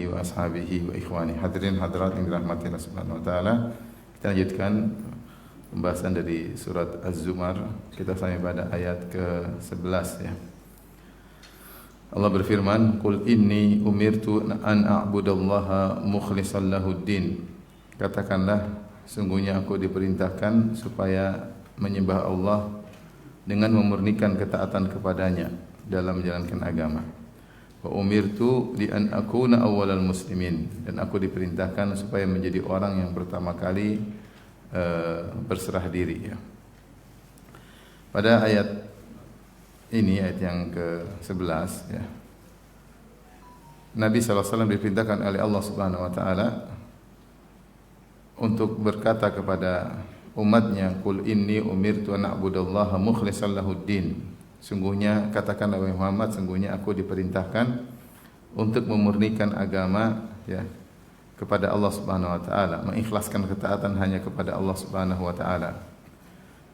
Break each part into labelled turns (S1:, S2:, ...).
S1: alihi wa ashabihi wa ikhwani. Hadirin hadirat yang dirahmati Allah Subhanahu wa taala. Kita lanjutkan pembahasan dari surat Az-Zumar. Kita sampai pada ayat ke-11 ya. Allah berfirman, "Qul inni umirtu an a'budallaha mukhlishan lahuddin." Katakanlah, sungguhnya aku diperintahkan supaya menyembah Allah dengan memurnikan ketaatan kepadanya dalam menjalankan agama. Wa umirtu li an akuna awwalal muslimin, dan aku diperintahkan supaya menjadi orang yang pertama kali berserah diri ya. Pada ayat ini, ayat yang ke-11 ya, Nabi SAW diperintahkan oleh Allah Subhanahu wa taala untuk berkata kepada umatnya, "Qul inni umirtu an a'budallaha mukhlishan lahuddin." Sungguhnya, katakanlah wahai Muhammad, sungguhnya aku diperintahkan untuk memurnikan agama ya kepada Allah Subhanahu wa taala, mengikhlaskan ketaatan hanya kepada Allah Subhanahu wa taala.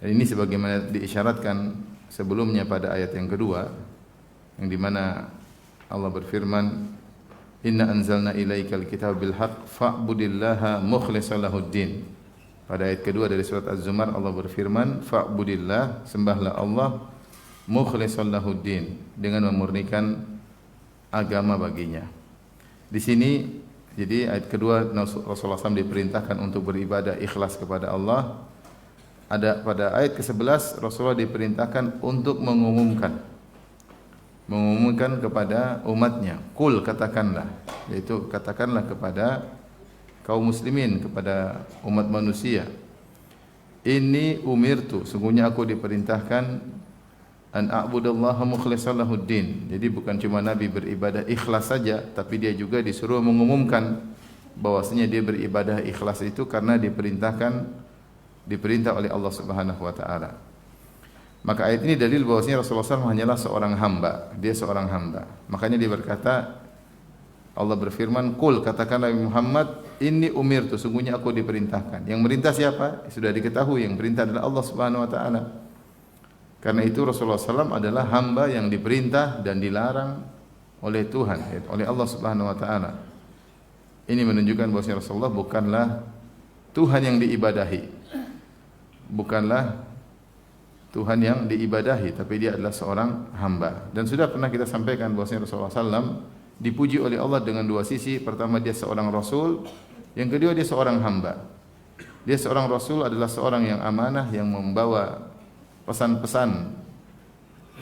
S1: Dan ini sebagaimana diisyaratkan sebelumnya pada ayat yang kedua, yang di mana Allah berfirman, "Inna anzalna ilaikal kitaba bil haqq fa'budillaha mukhlishan lahuddin." Pada ayat kedua dari surat Az-Zumar Allah berfirman, "Fa'budillah, sembahlah Allah, mukhlishan lahuddin, dengan memurnikan agama baginya." Di sini jadi ayat kedua Rasulullah SAW diperintahkan untuk beribadah ikhlas kepada Allah. Ada pada ayat ke-11 Rasulullah diperintahkan untuk mengumumkan kepada umatnya, "Qul," katakanlah, yaitu katakanlah kepada kaum muslimin, kepada umat manusia, "Inni umirtu," sungguhnya aku diperintahkan, "an a'budallaha mukhlishan lahuddin." Jadi bukan cuma Nabi beribadah ikhlas saja, tapi dia juga disuruh mengumumkan bahwasanya dia beribadah ikhlas itu karena diperintah oleh Allah Subhanahu wa taala. Maka ayat ini dalil bahwasanya Rasulullah SAW hanyalah seorang hamba, dia seorang hamba. Makanya dia berkata, Allah berfirman, "Qul," katakanlah Muhammad, "inni umirtu," sungguhnya aku diperintahkan. Yang merintah siapa? Sudah diketahui, yang perintah adalah Allah Subhanahu wa taala. Karena itu Rasulullah SAW adalah hamba yang diperintah dan dilarang oleh Tuhan, oleh Allah Subhanahu wa taala. Ini menunjukkan bahwa Rasulullah bukanlah Tuhan yang diibadahi. Bukanlah Tuhan yang diibadahi, tapi dia adalah seorang hamba. Dan sudah pernah kita sampaikan bahwa Rasulullah SAW dipuji oleh Allah dengan dua sisi. Pertama, dia seorang Rasul. Yang kedua, dia seorang hamba. Dia seorang Rasul adalah seorang yang amanah, yang membawa pesan-pesan,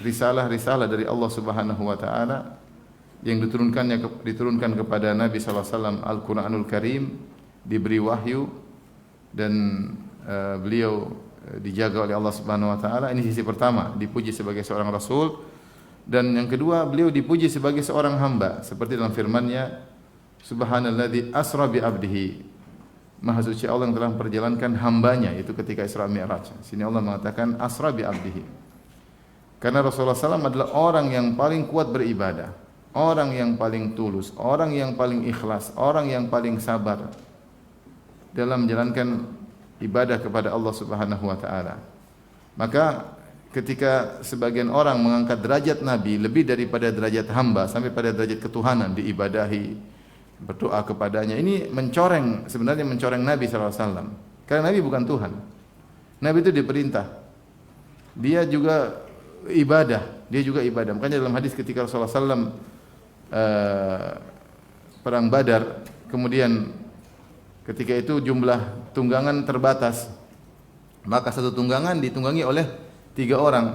S1: risalah-risalah dari Allah Subhanahu wa taala yang diturunkan kepada Nabi sallallahu alaihi wasallam, Al-Qur'anul Karim, diberi wahyu dan beliau dijaga oleh Allah Subhanahu wa taala. Ini sisi pertama, dipuji sebagai seorang rasul. Dan yang kedua, beliau dipuji sebagai seorang hamba, seperti dalam firman-Nya, "Subhanalladzi asra bi 'abdihi." Maha suci Allah yang telah memperjalankan hambanya, itu ketika Isra Mi'raj. Sini Allah mengatakan asra bi 'abdihi. Karena Rasulullah SAW adalah orang yang paling kuat beribadah, orang yang paling tulus, orang yang paling ikhlas, orang yang paling sabar dalam menjalankan ibadah kepada Allah Subhanahu wa taala. Maka ketika sebagian orang mengangkat derajat Nabi lebih daripada derajat hamba sampai pada derajat ketuhanan, diibadahi, berdoa kepadanya, ini sebenarnya mencoreng Nabi SAW. Karena Nabi bukan Tuhan. Nabi itu diperintah, dia juga ibadah. Makanya dalam hadis ketika Rasulullah SAW perang Badar, kemudian ketika itu jumlah tunggangan terbatas, maka satu tunggangan ditunggangi oleh 3 orang.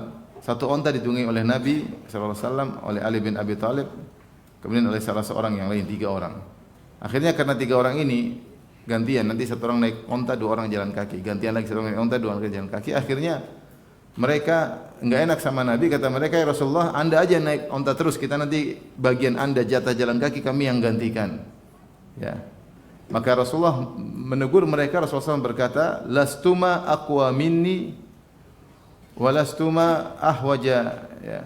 S1: Satu onta ditunggangi oleh Nabi SAW, oleh Ali bin Abi Thalib, kemudian oleh salah seorang yang lain, 3 orang. Akhirnya karena 3 orang ini gantian, nanti satu orang naik onta, 2 orang jalan kaki, gantian lagi satu orang naik onta, 2 orang jalan kaki. Akhirnya mereka enggak enak sama Nabi, kata mereka, "Ya Rasulullah, Anda aja naik onta terus, kita nanti bagian Anda jatah jalan kaki, kami yang gantikan." Ya. Maka Rasulullah menegur mereka. Rasulullah SAW berkata, "Lastuma aqwa minni walastuma ahwaja ya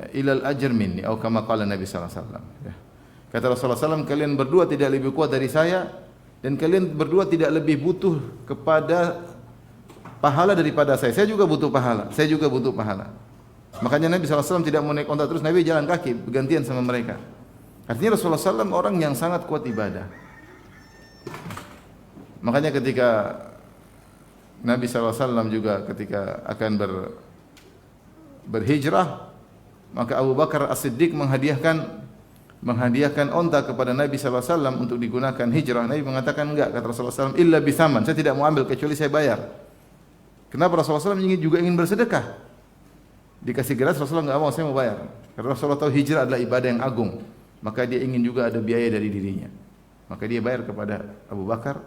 S1: ilal ajr minni," atau kama qala Nabi sallallahu alaihi wasallam. Ya. Kata Rasulullah SAW, kalian berdua tidak lebih kuat dari saya, dan kalian berdua tidak lebih butuh kepada pahala daripada saya. Saya juga butuh pahala. Makanya Nabi SAW tidak mau naik onta terus, Nabi jalan kaki bergantian sama mereka. Artinya Rasulullah SAW orang yang sangat kuat ibadah. Makanya ketika Nabi SAW juga ketika akan berhijrah, maka Abu Bakar As-Siddiq menghadiahkan onta kepada Nabi SAW untuk digunakan hijrah. Nabi mengatakan enggak, kata Rasulullah SAW, illa bisaman, saya tidak mau ambil kecuali saya bayar. Kenapa? Rasulullah SAW juga ingin bersedekah. Dikasih gratis, Rasulullah enggak mau, saya mau bayar. Karena Rasulullah tahu hijrah adalah ibadah yang agung, maka dia ingin juga ada biaya dari dirinya. Maka dia bayar kepada Abu Bakar,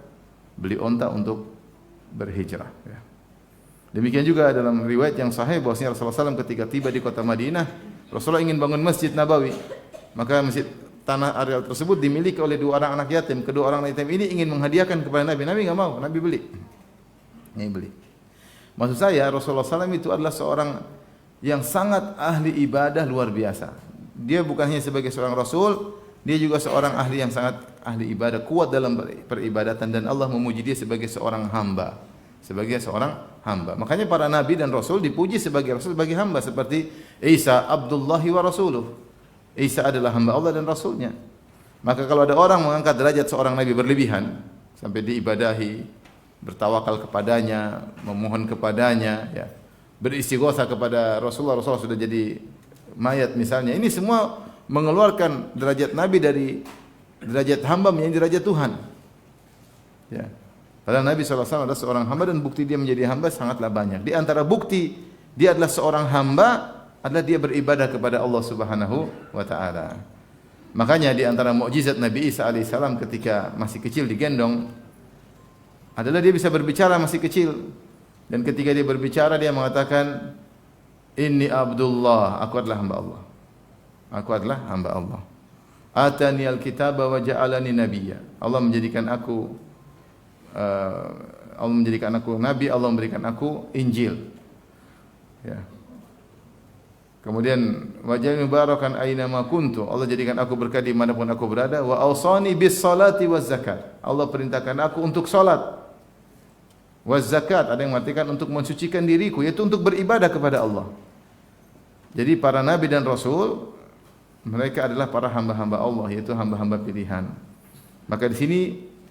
S1: beli onta untuk berhijrah. Ya. Demikian juga dalam riwayat yang sahih bahwasanya Rasulullah SAW ketika tiba di kota Madinah, Rasulullah ingin bangun Masjid Nabawi. Maka masjid tanah areal tersebut dimiliki oleh dua orang anak yatim. Kedua orang anak yatim ini ingin menghadiahkan kepada Nabi. Nabi enggak mau, Nabi beli. Nabi beli. Maksud saya Rasulullah SAW itu adalah seorang yang sangat ahli ibadah luar biasa. Dia bukan hanya sebagai seorang Rasul, dia juga seorang ahli yang sangat ahli ibadah, kuat dalam peribadatan, dan Allah memuji dia sebagai seorang hamba. Sebagai seorang hamba. Makanya para nabi dan rasul dipuji sebagai rasul, sebagai hamba, seperti Isa Abdullahi wa rasuluh. Isa adalah hamba Allah dan rasulnya. Maka kalau ada orang mengangkat derajat seorang nabi berlebihan sampai diibadahi, bertawakal kepadanya, memohon kepadanya, ya, beristighosa kepada Rasulullah sudah jadi mayat misalnya. Ini semua mengeluarkan derajat nabi dari derajat hamba menjadi derajat Tuhan. Ya. Padahal Nabi SAW adalah seorang hamba dan bukti dia menjadi hamba sangatlah banyak. Di antara bukti dia adalah seorang hamba adalah dia beribadah kepada Allah Subhanahu wa taala. Makanya di antara mukjizat Nabi Isa alaihissalam ketika masih kecil digendong adalah dia bisa berbicara masih kecil. Dan ketika dia berbicara dia mengatakan, "Inni Abdullah, aku adalah hamba Allah. Aku adalah hamba Allah. Atani al-kitaba wa ja'alani nabiyya." Allah menjadikan aku nabi, Allah memberikan aku Injil. Ya. Kemudian waj'alni mubarakan aina ma kuntu. Allah jadikan aku berkah di manapun aku berada. Wa awsani bis salati waz zakat. Allah perintahkan aku untuk salat. Waz zakat ada yang mengartikan untuk mensucikan diriku, yaitu untuk beribadah kepada Allah. Jadi para nabi dan rasul mereka adalah para hamba-hamba Allah, yaitu hamba-hamba pilihan. Maka di sini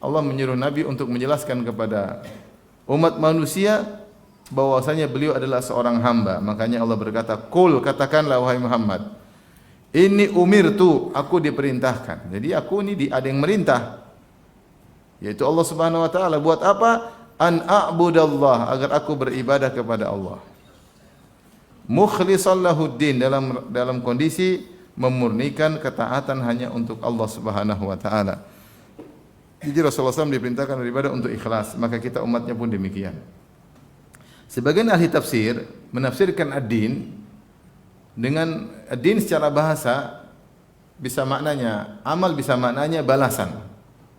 S1: Allah menyuruh Nabi untuk menjelaskan kepada umat manusia bahwasanya beliau adalah seorang hamba. Makanya Allah berkata, "Qul, katakanlah wahai Muhammad, inni umirtu, aku diperintahkan." Jadi aku ini ada yang merintah, yaitu Allah Subhanahu wa taala. Buat apa? An a'budallah, agar aku beribadah kepada Allah. Mukhlishan lahuddin, dalam kondisi memurnikan ketaatan hanya untuk Allah Subhanahu wa taala. Jadi Rasulullah SAW diperintahkan beribadah untuk ikhlas, maka kita umatnya pun demikian. Sebagian ahli tafsir menafsirkan ad-din dengan ad-din secara bahasa bisa maknanya amal, bisa maknanya balasan,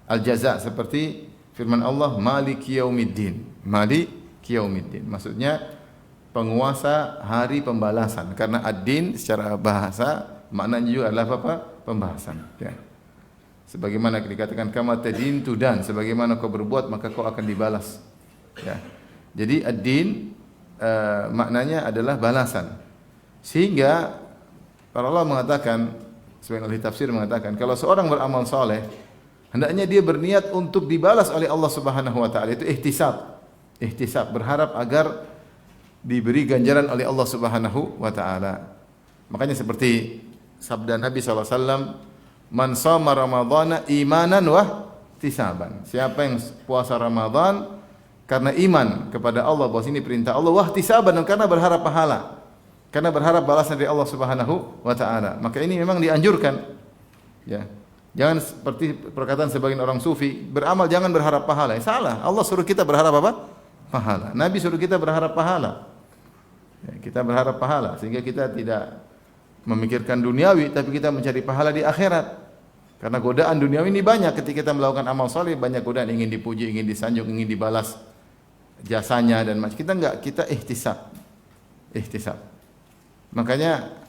S1: al-jaza, seperti firman Allah maliki yaumiddin. Maliki yaumiddin maksudnya penguasa hari pembalasan, karena ad-din secara bahasa maknanya juga adalah apa? Pembahasan, ya. Sebagaimana dikatakan kama tadin tudan, sebagaimana kau berbuat maka kau akan dibalas. Ya. Jadi ad-din maknanya adalah balasan. Sehingga para ulama mengatakan, sebagian ahli tafsir mengatakan, kalau seorang beramal saleh hendaknya dia berniat untuk dibalas oleh Allah Subhanahu wa taala, itu ihtisab. Ihtisab, berharap agar diberi ganjaran oleh Allah Subhanahu wa taala. Makanya seperti sabda Nabi sallallahu alaihi wasallam, "Man shoma Ramadhana imanan wa ihtisaban." Siapa yang puasa Ramadan karena iman kepada Allah, bahwa ini perintah Allah, wa ihtisaban, karena berharap pahala, karena berharap balasan dari Allah Subhanahu wa taala. Maka ini memang dianjurkan. Ya. Jangan seperti perkataan sebagian orang sufi, beramal jangan berharap pahala. Salah. Allah suruh kita berharap apa? Pahala. Nabi suruh kita berharap pahala. Ya, kita berharap pahala sehingga kita tidak memikirkan duniawi, tapi kita mencari pahala di akhirat. Karena godaan duniawi ini banyak ketika kita melakukan amal saleh, banyak godaan, ingin dipuji, ingin disanjung, ingin dibalas jasanya dan macam. Kita enggak, kita ihtisab. Ihtisab. Makanya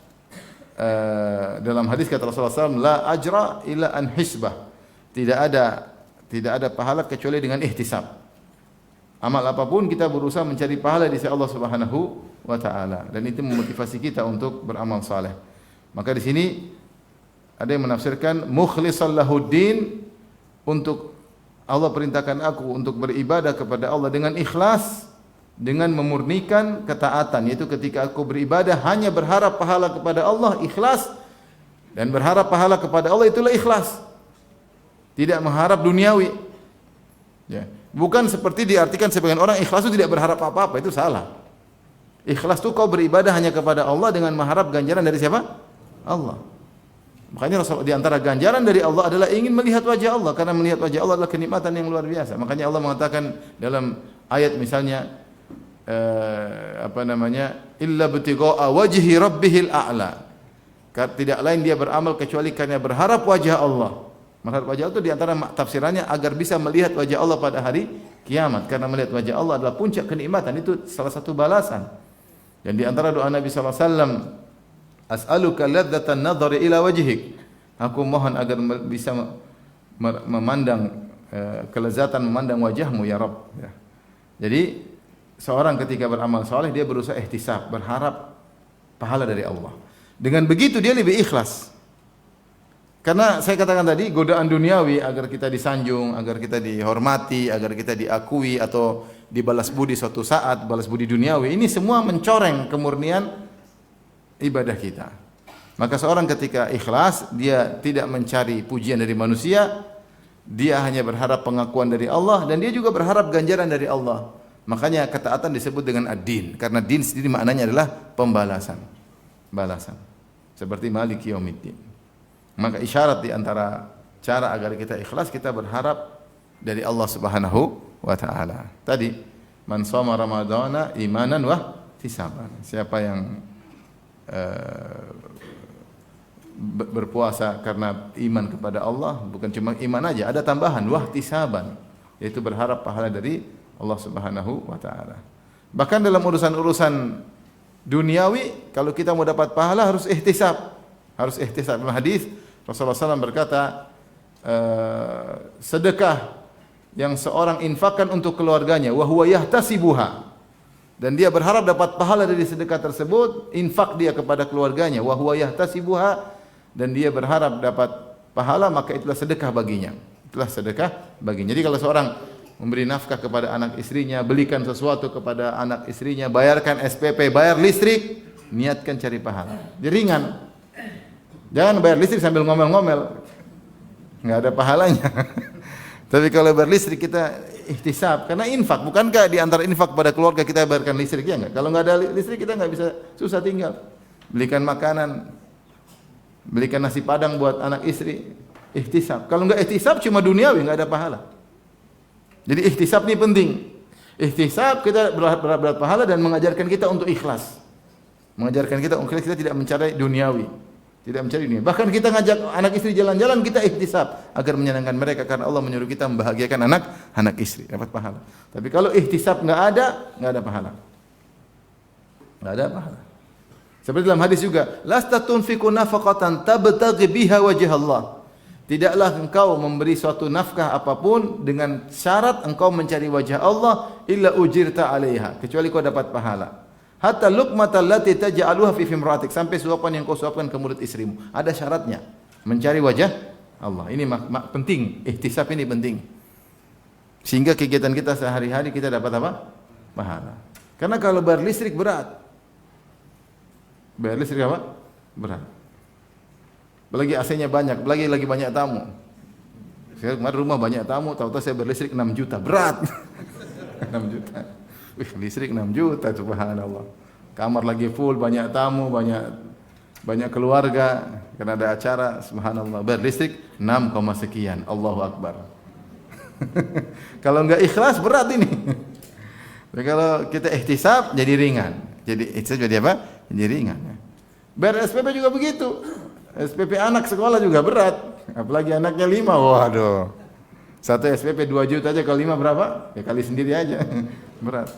S1: dalam hadis kata Rasulullah SAW, la ajra illa an hisbah. Tidak ada pahala kecuali dengan ihtisab. Amal apapun kita berusaha mencari pahala di sisi Allah Subhanahu wa taala, dan itu memotivasi kita untuk beramal saleh. Maka di sini Ada yang menafsirkan mukhlishan lahuddin, untuk Allah perintahkan aku untuk beribadah kepada Allah dengan ikhlas, dengan memurnikan ketaatan, yaitu ketika aku beribadah hanya berharap pahala kepada Allah, ikhlas, dan berharap pahala kepada Allah, itulah ikhlas. Tidak mengharap duniawi. Ya. Bukan seperti diartikan sebagian orang ikhlas itu tidak berharap apa-apa, itu salah. Ikhlas itu kau beribadah hanya kepada Allah dengan mengharap ganjaran dari siapa? Allah. Makanya di antara ganjaran dari Allah adalah ingin melihat wajah Allah, karena melihat wajah Allah adalah kenikmatan yang luar biasa. Makanya Allah mengatakan dalam ayat misalnya illa btigha'a wajhi rabbihil a'la. Tidak lain dia beramal kecuali karena berharap wajah Allah. Berharap wajah Allah itu di antara tafsirannya agar bisa melihat wajah Allah pada hari kiamat, karena melihat wajah Allah adalah puncak kenikmatan, itu salah satu balasan. Dan di antara doa Nabi sallallahu alaihi wasallam, as'aluka ladzatan nadhari ila wajhik. Aku mohon agar bisa memandang kelezatan memandang wajahmu ya Rabb. Ya. Jadi seorang ketika beramal saleh dia berusaha ihtisab, berharap pahala dari Allah. Dengan begitu dia lebih ikhlas. Karena saya katakan tadi godaan duniawi agar kita disanjung, agar kita dihormati, agar kita diakui atau dibalas budi suatu saat, balas budi duniawi, ini semua mencoreng kemurnian ibadah kita. Maka seorang ketika ikhlas, dia tidak mencari pujian dari manusia, dia hanya berharap pengakuan dari Allah, dan dia juga berharap ganjaran dari Allah. Makanya ketaatan disebut dengan ad-din, karena din sendiri maknanya adalah pembalasan, balasan. Seperti Maliki Yaumiddin. Maka isyarat di antara cara agar kita ikhlas, kita berharap dari Allah Subhanahu wa taala. Tadi, man shoma ramadhana imanan wa ihtisaban. Siapa yang berpuasa karena iman kepada Allah, bukan cuma iman aja, ada tambahan wahtisaban, yaitu berharap pahala dari Allah Subhanahu wa taala. Bahkan dalam urusan-urusan duniawi, kalau kita mau dapat pahala harus ihtisab. Harus ihtisab. Dalam hadis Rasulullah SAW berkata, sedekah yang seorang infakkan untuk keluarganya, wa huwa yahtasibuha, dan dia berharap dapat pahala dari sedekah tersebut, infak dia kepada keluarganya, wa huwa yahtasibuha, dan dia berharap dapat pahala, maka itulah sedekah baginya. Itulah sedekah baginya. Jadi kalau seorang memberi nafkah kepada anak istrinya, belikan sesuatu kepada anak istrinya, bayarkan SPP, bayar listrik, niatkan cari pahala. Jadi ringan. Jangan bayar listrik sambil ngomel-ngomel, nggak ada pahalanya. Tapi kalau bayar listrik kita ihtisab, karena infak. Bukankah di antara infak pada keluarga kita bayarkan listrik, ya enggak? Kalau nggak ada listrik kita nggak bisa, susah tinggal. Belikan makanan, belikan nasi padang buat anak istri, ihtisab. Kalau nggak ihtisab cuma duniawi, nggak ada pahala. Jadi ihtisab ini penting. Ihtisab kita berat pahala dan mengajarkan kita untuk ikhlas. Mengajarkan kita untuk kita tidak mencari duniawi. Tidak mencari dunia. Bahkan kita ngajak anak istri jalan-jalan, kita ihtisab agar menyenangkan mereka, karena Allah menyuruh kita membahagiakan anak istri, dapat pahala. Tapi kalau ihtisab nggak ada pahala. Nggak ada pahala. Seperti dalam hadis juga, lasta tunfiqu nafaqatan tabtaghi biha wajh Allah. Tidaklah engkau memberi suatu nafkah apapun dengan syarat engkau mencari wajah Allah, illa ujirta 'alaiha, kecuali kau dapat pahala. Hatta luqmatal lati taj'aluha fi imra'atik, sampai suapan yang kau suapkan ke mulut istrimu. Ada syaratnya, mencari wajah Allah. Ini penting, ihtisab ini penting. Sehingga kegiatan kita sehari-hari kita dapat apa? Pahala. Karena kalau bayar listrik berat. Bayar listrik apa? Berat. Apalagi AC-nya banyak, apalagi lagi banyak tamu. Saya kemarin rumah banyak tamu, tahu-tahu saya bayar listrik 6 juta, berat. 6 juta. Wih, listrik 6 juta, subhanallah. Kamar lagi full, banyak tamu, banyak keluarga, karena ada acara, subhanallah. Bayar listrik 6, sekian, Allahu Akbar. Kalau enggak ikhlas berat ini. Tapi kalau kita ihtisab jadi ringan. Jadi ihtisab jadi apa? Jadi ringan. Bayar SPP juga begitu. SPP anak sekolah juga berat. Apalagi anaknya 5, waduh. Satu SPP 2 juta aja, kalau 5 berapa? Ya kali sendiri aja. Berat.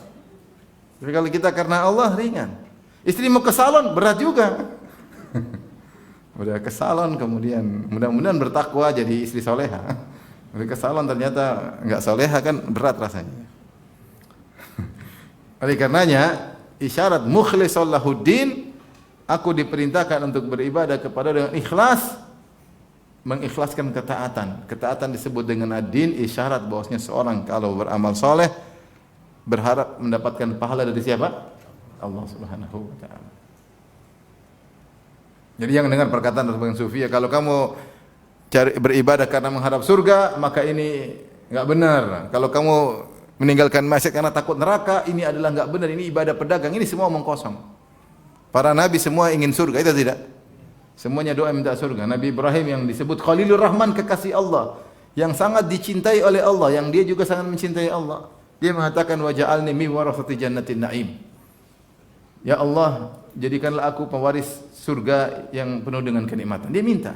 S1: Tapi kalau kita karena Allah ringan. Istri mau ke salon berat juga. Udah ke salon kemudian mudah-mudahan bertakwa jadi istri soleha. Udah ke salon ternyata enggak soleha, kan berat rasanya. Oleh karenanya isyarat mukhlishan lahuddin, aku diperintahkan untuk beribadah kepada dengan ikhlas, mengikhlaskan ketaatan. Ketaatan disebut dengan ad-din, isyarat bahwasanya seorang kalau beramal soleh berharap mendapatkan pahala dari siapa? Allah Subhanahu wa taala. Jadi yang dengar perkataan sebagian sufi, ya kalau kamu cari beribadah karena mengharap surga, maka ini enggak benar. Kalau kamu meninggalkan maksiat karena takut neraka, ini adalah enggak benar, ini ibadah pedagang, ini semua omong kosong. Para nabi semua ingin surga, itu tidak? Semuanya doa minta surga. Nabi Ibrahim yang disebut Khalilur Rahman, kekasih Allah, yang sangat dicintai oleh Allah, yang dia juga sangat mencintai Allah. Dia mengatakan waja'alni min warasati jannatin na'im. Ya Allah, jadikanlah aku pewaris surga yang penuh dengan kenikmatan. Dia minta.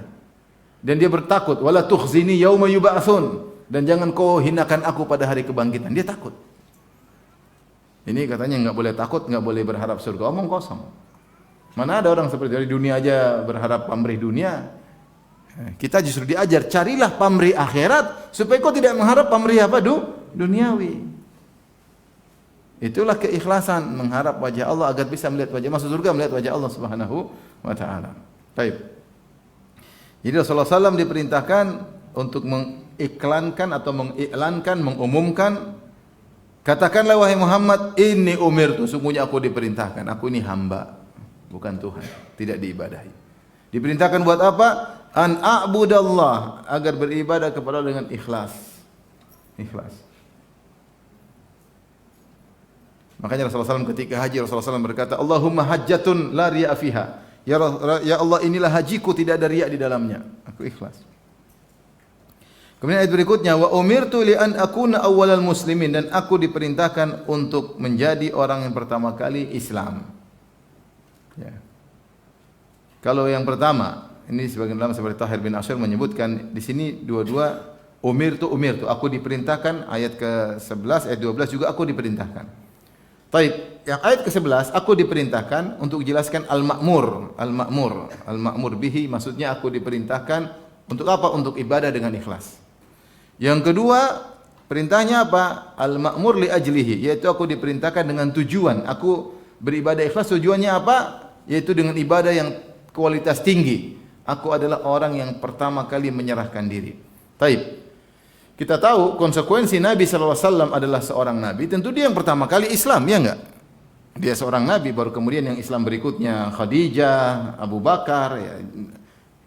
S1: Dan dia bertakut, wala tukhzini yauma yub'atsun, dan jangan kau hinakan aku pada hari kebangkitan. Dia takut. Ini katanya enggak boleh takut, enggak boleh berharap surga, omong kosong. Mana ada orang seperti dari dunia aja berharap pamrih dunia. Kita justru diajar, carilah pamrih akhirat supaya kau tidak mengharap pamrih apa? Duniawi. Itulah keikhlasan, mengharap wajah Allah agar bisa melihat wajah, masuk surga melihat wajah Allah Subhanahu wa taala. Baik. Jadi Rasulullah SAW diperintahkan untuk mengiklankan atau mengiklankan, mengumumkan, katakanlah wahai Muhammad, inni umirtu, sungguhnya aku diperintahkan, aku ini hamba, bukan Tuhan, tidak diibadahi. Diperintahkan buat apa? An a'budallah, agar beribadah kepada Allah dengan ikhlas. Ikhlas. Makanya Rasulullah SAW ketika haji, Rasulullah SAW berkata, Allahumma hajjatun la riya fiha. Ya Allah, inilah hajiku, tidak ada riya di dalamnya. Aku ikhlas. Kemudian ayat berikutnya, wa umirtu li an akuna awwalal muslimin, dan aku diperintahkan untuk menjadi orang yang pertama kali Islam. Ya. Kalau yang pertama, ini sebagian ulama seperti Tahir bin Ashur menyebutkan di sini dua-dua umirtu, aku diperintahkan, ayat ke-11, ayat 12 juga aku diperintahkan. Baik, yang ayat ke-11 aku diperintahkan untuk jelaskan al-ma'mur bihi, maksudnya aku diperintahkan untuk apa? Untuk ibadah dengan ikhlas. Yang kedua, perintahnya apa? Al-ma'mur li ajlihi, yaitu aku diperintahkan dengan tujuan. Aku beribadah ikhlas, tujuannya apa? Yaitu dengan ibadah yang kualitas tinggi. Aku adalah orang yang pertama kali menyerahkan diri. Baik. Kita tahu konsekuensi Nabi SAW adalah seorang Nabi, tentu dia yang pertama kali Islam, ya enggak? Dia seorang Nabi, baru kemudian yang Islam berikutnya Khadijah, Abu Bakar. Ya.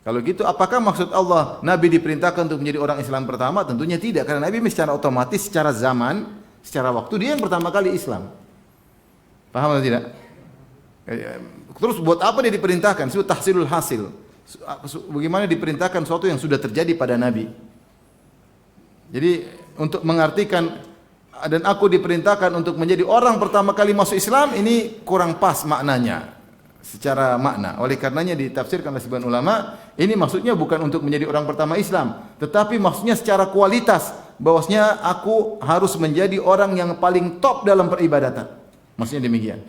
S1: Kalau gitu, apakah maksud Allah Nabi diperintahkan untuk menjadi orang Islam pertama? Tentunya tidak, karena Nabi secara otomatis, secara zaman, secara waktu, dia yang pertama kali Islam. Paham atau tidak? Terus buat apa dia diperintahkan? Itu tahsilul hasil. Bagaimana diperintahkan sesuatu yang sudah terjadi pada Nabi? Jadi untuk mengartikan dan aku diperintahkan untuk menjadi orang pertama kali masuk Islam, ini kurang pas maknanya secara makna. Oleh karenanya ditafsirkan oleh sebagian ulama, ini maksudnya bukan untuk menjadi orang pertama Islam, tetapi maksudnya secara kualitas, bahwasanya aku harus menjadi orang yang paling top dalam peribadatan. Maksudnya demikian.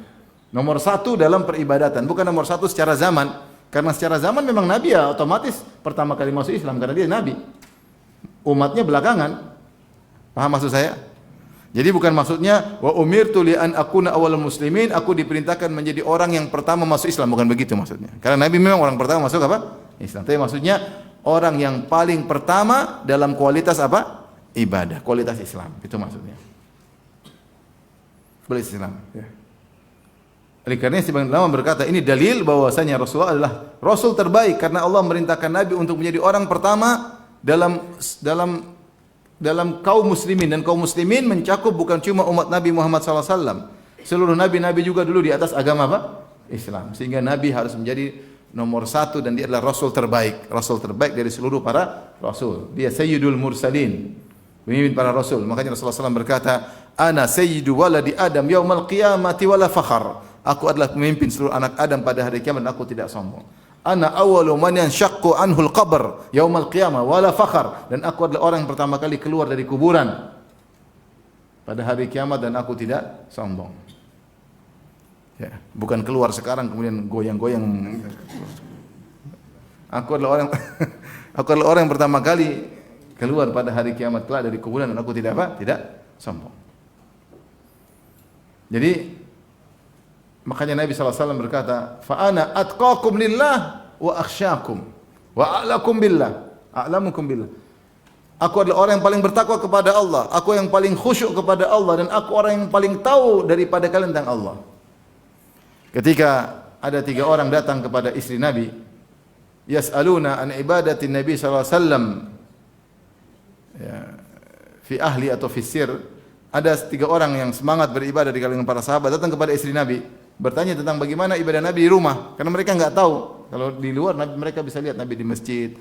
S1: Nomor satu dalam peribadatan, bukan nomor satu secara zaman. Karena secara zaman memang Nabi ya otomatis pertama kali masuk Islam karena dia Nabi. Umatnya belakangan. Paham maksud saya? Jadi bukan maksudnya wa umirtu li an akuna awwalul muslimin, aku diperintahkan menjadi orang yang pertama masuk Islam, bukan begitu maksudnya. Karena Nabi memang orang pertama masuk apa? Islam. Tapi maksudnya orang yang paling pertama dalam kualitas apa? Ibadah, kualitas Islam. Itu maksudnya. Kualitas Islam, ya. Oleh karena sebagian ulama berkata ini dalil bahwasanya Rasulullah adalah Rasul terbaik karena Allah merintahkan Nabi untuk menjadi orang pertama dalam kaum muslimin, dan kaum muslimin mencakup bukan cuma umat Nabi Muhammad SAW. Seluruh nabi-nabi juga dulu di atas agama apa? Islam. Sehingga Nabi harus menjadi nomor satu dan dia adalah Rasul terbaik dari seluruh para Rasul. Dia Sayyidul Mursalin, pemimpin para Rasul. Makanya Rasulullah SAW berkata, Ana Sayyidu waladi Adam yaumal qiyamati wala fakhar. Aku adalah pemimpin seluruh anak Adam pada hari kiamat dan aku tidak sombong. Ana awwalu man yanshaqqu anhul qabr yaumal qiyamah wala fakhar, dan aku adalah orang yang pertama kali keluar dari kuburan pada hari kiamat dan aku tidak sombong. Ya, bukan keluar sekarang kemudian goyang-goyang. Aku adalah orang yang pertama kali keluar pada hari kiamat kelak dari kuburan dan aku tidak apa? Tidak sombong. Jadi makanya Nabi SAW berkata, fa ana atqakum lillah wa akhsyakum wa a'lakum billah. A'lamukum billah. Aku adalah orang yang paling bertakwa kepada Allah. Aku yang paling khusyuk kepada Allah dan aku orang yang paling tahu daripada kalian tentang Allah. Ketika ada 3 orang datang kepada istri Nabi, yas'aluna an ibadatin Nabi sallallahu alaihi wasallam, ya, fi ahli atau fi sir. Ada 3 orang yang semangat beribadah di kalangan para sahabat datang kepada istri Nabi, bertanya tentang bagaimana ibadah Nabi di rumah, karena mereka enggak tahu. Kalau di luar Nabi, mereka bisa lihat Nabi di masjid,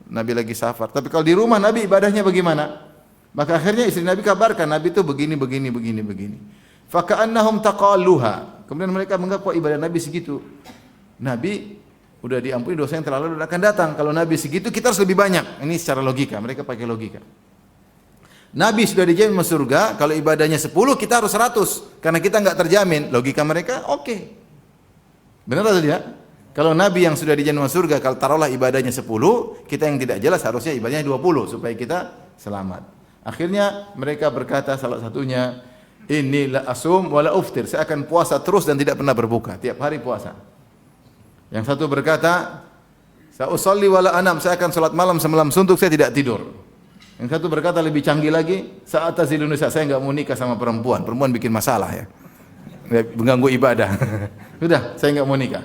S1: Nabi lagi safar. Tapi kalau di rumah Nabi ibadahnya bagaimana? Maka akhirnya istri Nabi kabarkan Nabi itu begini. Faka'annahum taqalluha. Kemudian mereka menganggap kok ibadah Nabi segitu. Nabi udah diampuni dosa yang terlalu akan datang. Kalau Nabi segitu kita harus lebih banyak. Ini secara logika, mereka pakai logika. Nabi sudah dijamin masuk surga, kalau ibadahnya 10 kita harus 100 karena kita enggak terjamin. Logika mereka oke. Benar atau tidak? Kalau Nabi yang sudah dijamin masuk surga, kalau taruhlah ibadahnya 10, kita yang tidak jelas harusnya ibadahnya 20 supaya kita selamat. Akhirnya mereka berkata salah satunya, "Inni la asum wa la uftir." Saya akan puasa terus dan tidak pernah berbuka, tiap hari puasa. Yang satu berkata, "Sa usolli wa la anam." Saya akan salat malam semalam suntuk, saya tidak tidur. Yang satu berkata lebih canggih lagi, "Saat tazilun nisa." Saya enggak mau nikah sama perempuan. Perempuan bikin masalah ya. Mengganggu ibadah. Sudah, saya enggak mau nikah.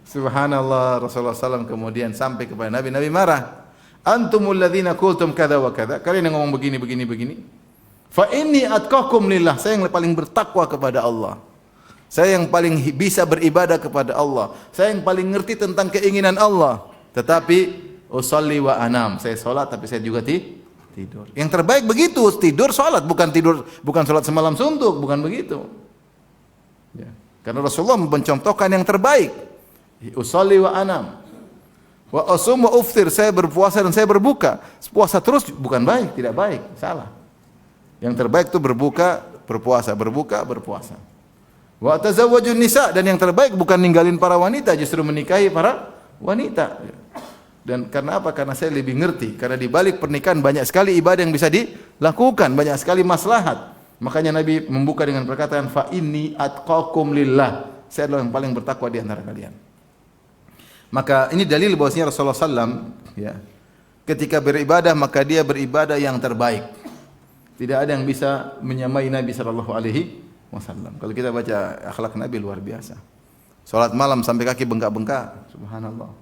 S1: Subhanallah, Rasulullah SAW kemudian sampai kepada Nabi. Nabi marah. "Antumul ladzina qultum kadza wa kadza." Kalian yang ngomong begini. Fa inni atqakum lillah. Saya yang paling bertakwa kepada Allah. Saya yang paling bisa beribadah kepada Allah. Saya yang paling ngerti tentang keinginan Allah. Tetapi usolli wa anam. Saya salat tapi saya juga tidur. Yang terbaik begitu, tidur salat, bukan salat semalam suntuk, bukan begitu. Ya. Karena Rasulullah mencontohkan yang terbaik. Usolli wa anam. Wa asum wa uftir. Saya berpuasa dan saya berbuka. Puasa terus bukan baik, tidak baik, salah. Yang terbaik itu berpuasa. Wa tazawwajun nisa, dan yang terbaik bukan ninggalin para wanita, justru menikahi para wanita. Dan karena apa? Karena saya lebih ngerti. Karena di balik pernikahan banyak sekali ibadah yang bisa dilakukan, banyak sekali maslahat. Makanya Nabi membuka dengan perkataan fa inni atqakum lillah. Saya adalah yang paling bertakwa di antara kalian. Maka ini dalil bahwasanya Rasulullah SAW ya, ketika beribadah maka dia beribadah yang terbaik. Tidak ada yang bisa menyamai Nabi sallallahu alaihi wasallam. Kalau kita baca akhlak Nabi luar biasa. Salat malam sampai kaki bengkak-bengkak, subhanallah.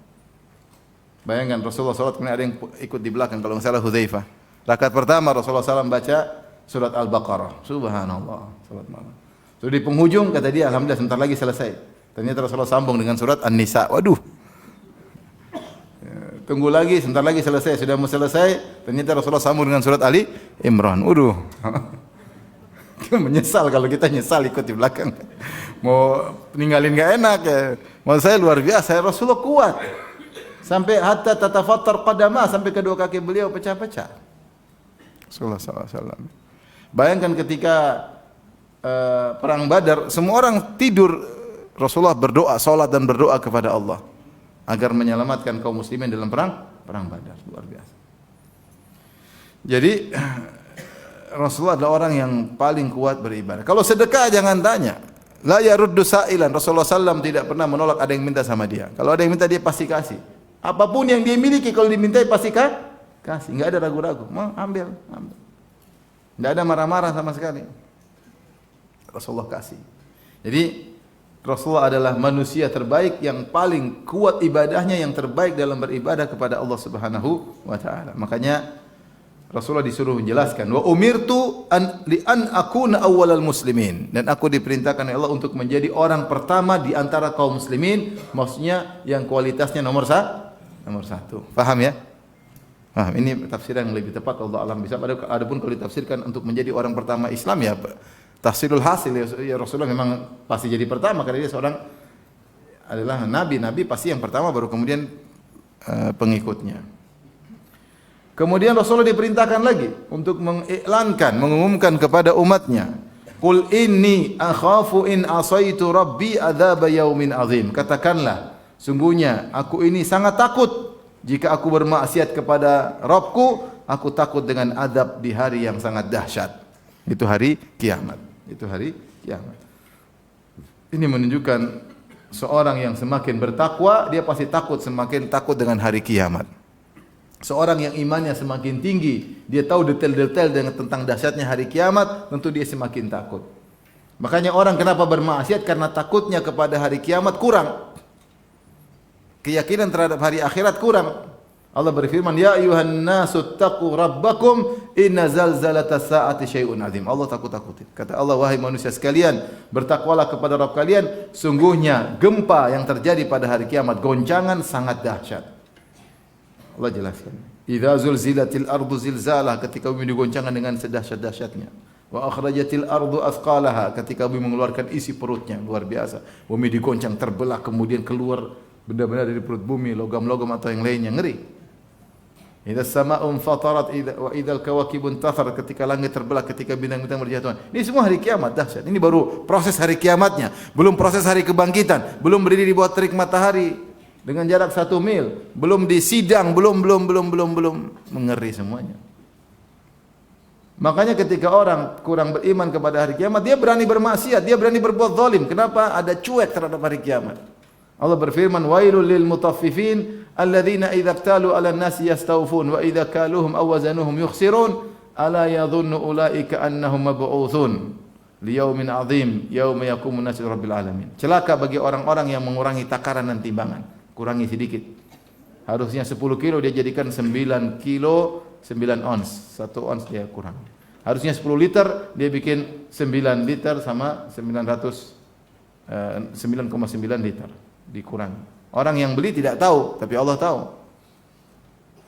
S1: Bayangkan Rasulullah SAW kemudian ada yang ikut di belakang, kalau enggak salah Hudzaifah. Rakaat pertama Rasulullah SAW baca surat Al-Baqarah. Subhanallah, salat malam. Sudah di penghujung kata dia, alhamdulillah sebentar lagi selesai. Ternyata Rasulullah sambung dengan surat An-Nisa. Waduh. Tunggu lagi, sebentar lagi selesai. Sudah mau selesai, ternyata Rasulullah sambung dengan surat Ali Imran. Waduh. Menyesal kalau kita nyesal ikut di belakang. Mau ninggalin enggak enak ya. Maksud saya luar biasa, Rasulullah kuat. Sampai hatta tatafattar qadama, sampai kedua kaki beliau pecah-pecah. Rasulullah SAW. Bayangkan ketika perang Badar, semua orang tidur, Rasulullah berdoa, salat dan berdoa kepada Allah agar menyelamatkan kaum muslimin dalam perang Badar. Luar biasa. Jadi Rasulullah adalah orang yang paling kuat beribadah. Kalau sedekah jangan tanya. La yaruddu sa'ilan. Rasulullah SAW tidak pernah menolak ada yang minta sama dia. Kalau ada yang minta dia pasti kasih. Apapun yang dia miliki kalau dimintai pasti kasih. Enggak ada ragu-ragu. Mau ambil. Enggak ada marah-marah sama sekali. Rasulullah kasih. Jadi Rasulullah adalah manusia terbaik yang paling kuat ibadahnya, yang terbaik dalam beribadah kepada Allah Subhanahu wa taala. Makanya Rasulullah disuruh menjelaskan, wa umirtu an akuna awwalal muslimin, dan aku diperintahkan oleh Allah untuk menjadi orang pertama di antara kaum muslimin, maksudnya yang kualitasnya nomor satu. Paham ya? Paham. Ini tafsiran yang lebih tepat, Allah alam bisa. Adapun kalau ditafsirkan untuk menjadi orang pertama Islam ya tafsirul hasil ya, Rasulullah memang pasti jadi pertama karena dia seorang adalah nabi pasti yang pertama baru kemudian pengikutnya. Kemudian Rasulullah diperintahkan lagi untuk mengumumkan kepada umatnya, qul inni akhafu in asaitu rabbi adzab yaumin azim. Katakanlah, sungguhnya aku ini sangat takut jika aku bermaksiat kepada Rabbku, aku takut dengan azab di hari yang sangat dahsyat. Itu hari kiamat. Ini menunjukkan seorang yang semakin bertakwa, dia pasti semakin takut dengan hari kiamat. Seorang yang imannya semakin tinggi, dia tahu detail-detail tentang dahsyatnya hari kiamat, tentu dia semakin takut. Makanya orang kenapa bermaksiat? Karena takutnya kepada hari kiamat kurang. Keyakinan terhadap hari akhirat kurang. Allah berfirman, "Ya ayuhan nasu taqu rabbakum inna zalzalatas saati syai'un azim." Allah takut-takutin. Kata Allah, wahai manusia sekalian, bertakwalah kepada Rabb kalian, sungguhnya gempa yang terjadi pada hari kiamat, goncangan sangat dahsyat. Allah jelaskan, "Idza zulzilatil ardu zilzalah," ketika bumi digoncangkan dengan sedahsyat-dahsyatnya. "Wa akhrajatil ardu athqalaha," ketika bumi mengeluarkan isi perutnya, luar biasa. Bumi digoncang, terbelah, kemudian keluar benda-benda dari perut bumi, logam-logam atau yang lainnya, ngeri. Idza sama'u fatarat wa idzal kawakibu intathar, ketika langit terbelah, ketika bintang-bintang berjatuhan. Ini semua hari kiamat dahsyat. Ini baru proses hari kiamatnya, belum proses hari kebangkitan, belum berdiri di bawah terik matahari dengan jarak 1 mil, belum di sidang, belum mengeri semuanya. Makanya ketika orang kurang beriman kepada hari kiamat, dia berani bermaksiat, dia berani berbuat zalim. Kenapa? Ada cuek terhadap hari kiamat. Allah berfirman, "Wailul lil mutaffifin alladzina idza iktalu 'alan nasi yastawfun wa idza kaluhum aw wazanuhum yukhsirun ala yadhunnu ulaika annahum mab'utsun liyaumin 'adzim yauma yaqumun nasu rabbil alamin." Celaka bagi orang-orang yang mengurangi takaran dan timbangan, kurangi sedikit. Harusnya 10 kilo dia jadikan 9 kilo 9 ons, 1 ons dia kurang. Harusnya 10 liter dia bikin 9 liter sama 9,9 liter. Dikurangi. Orang yang beli tidak tahu, tapi Allah tahu.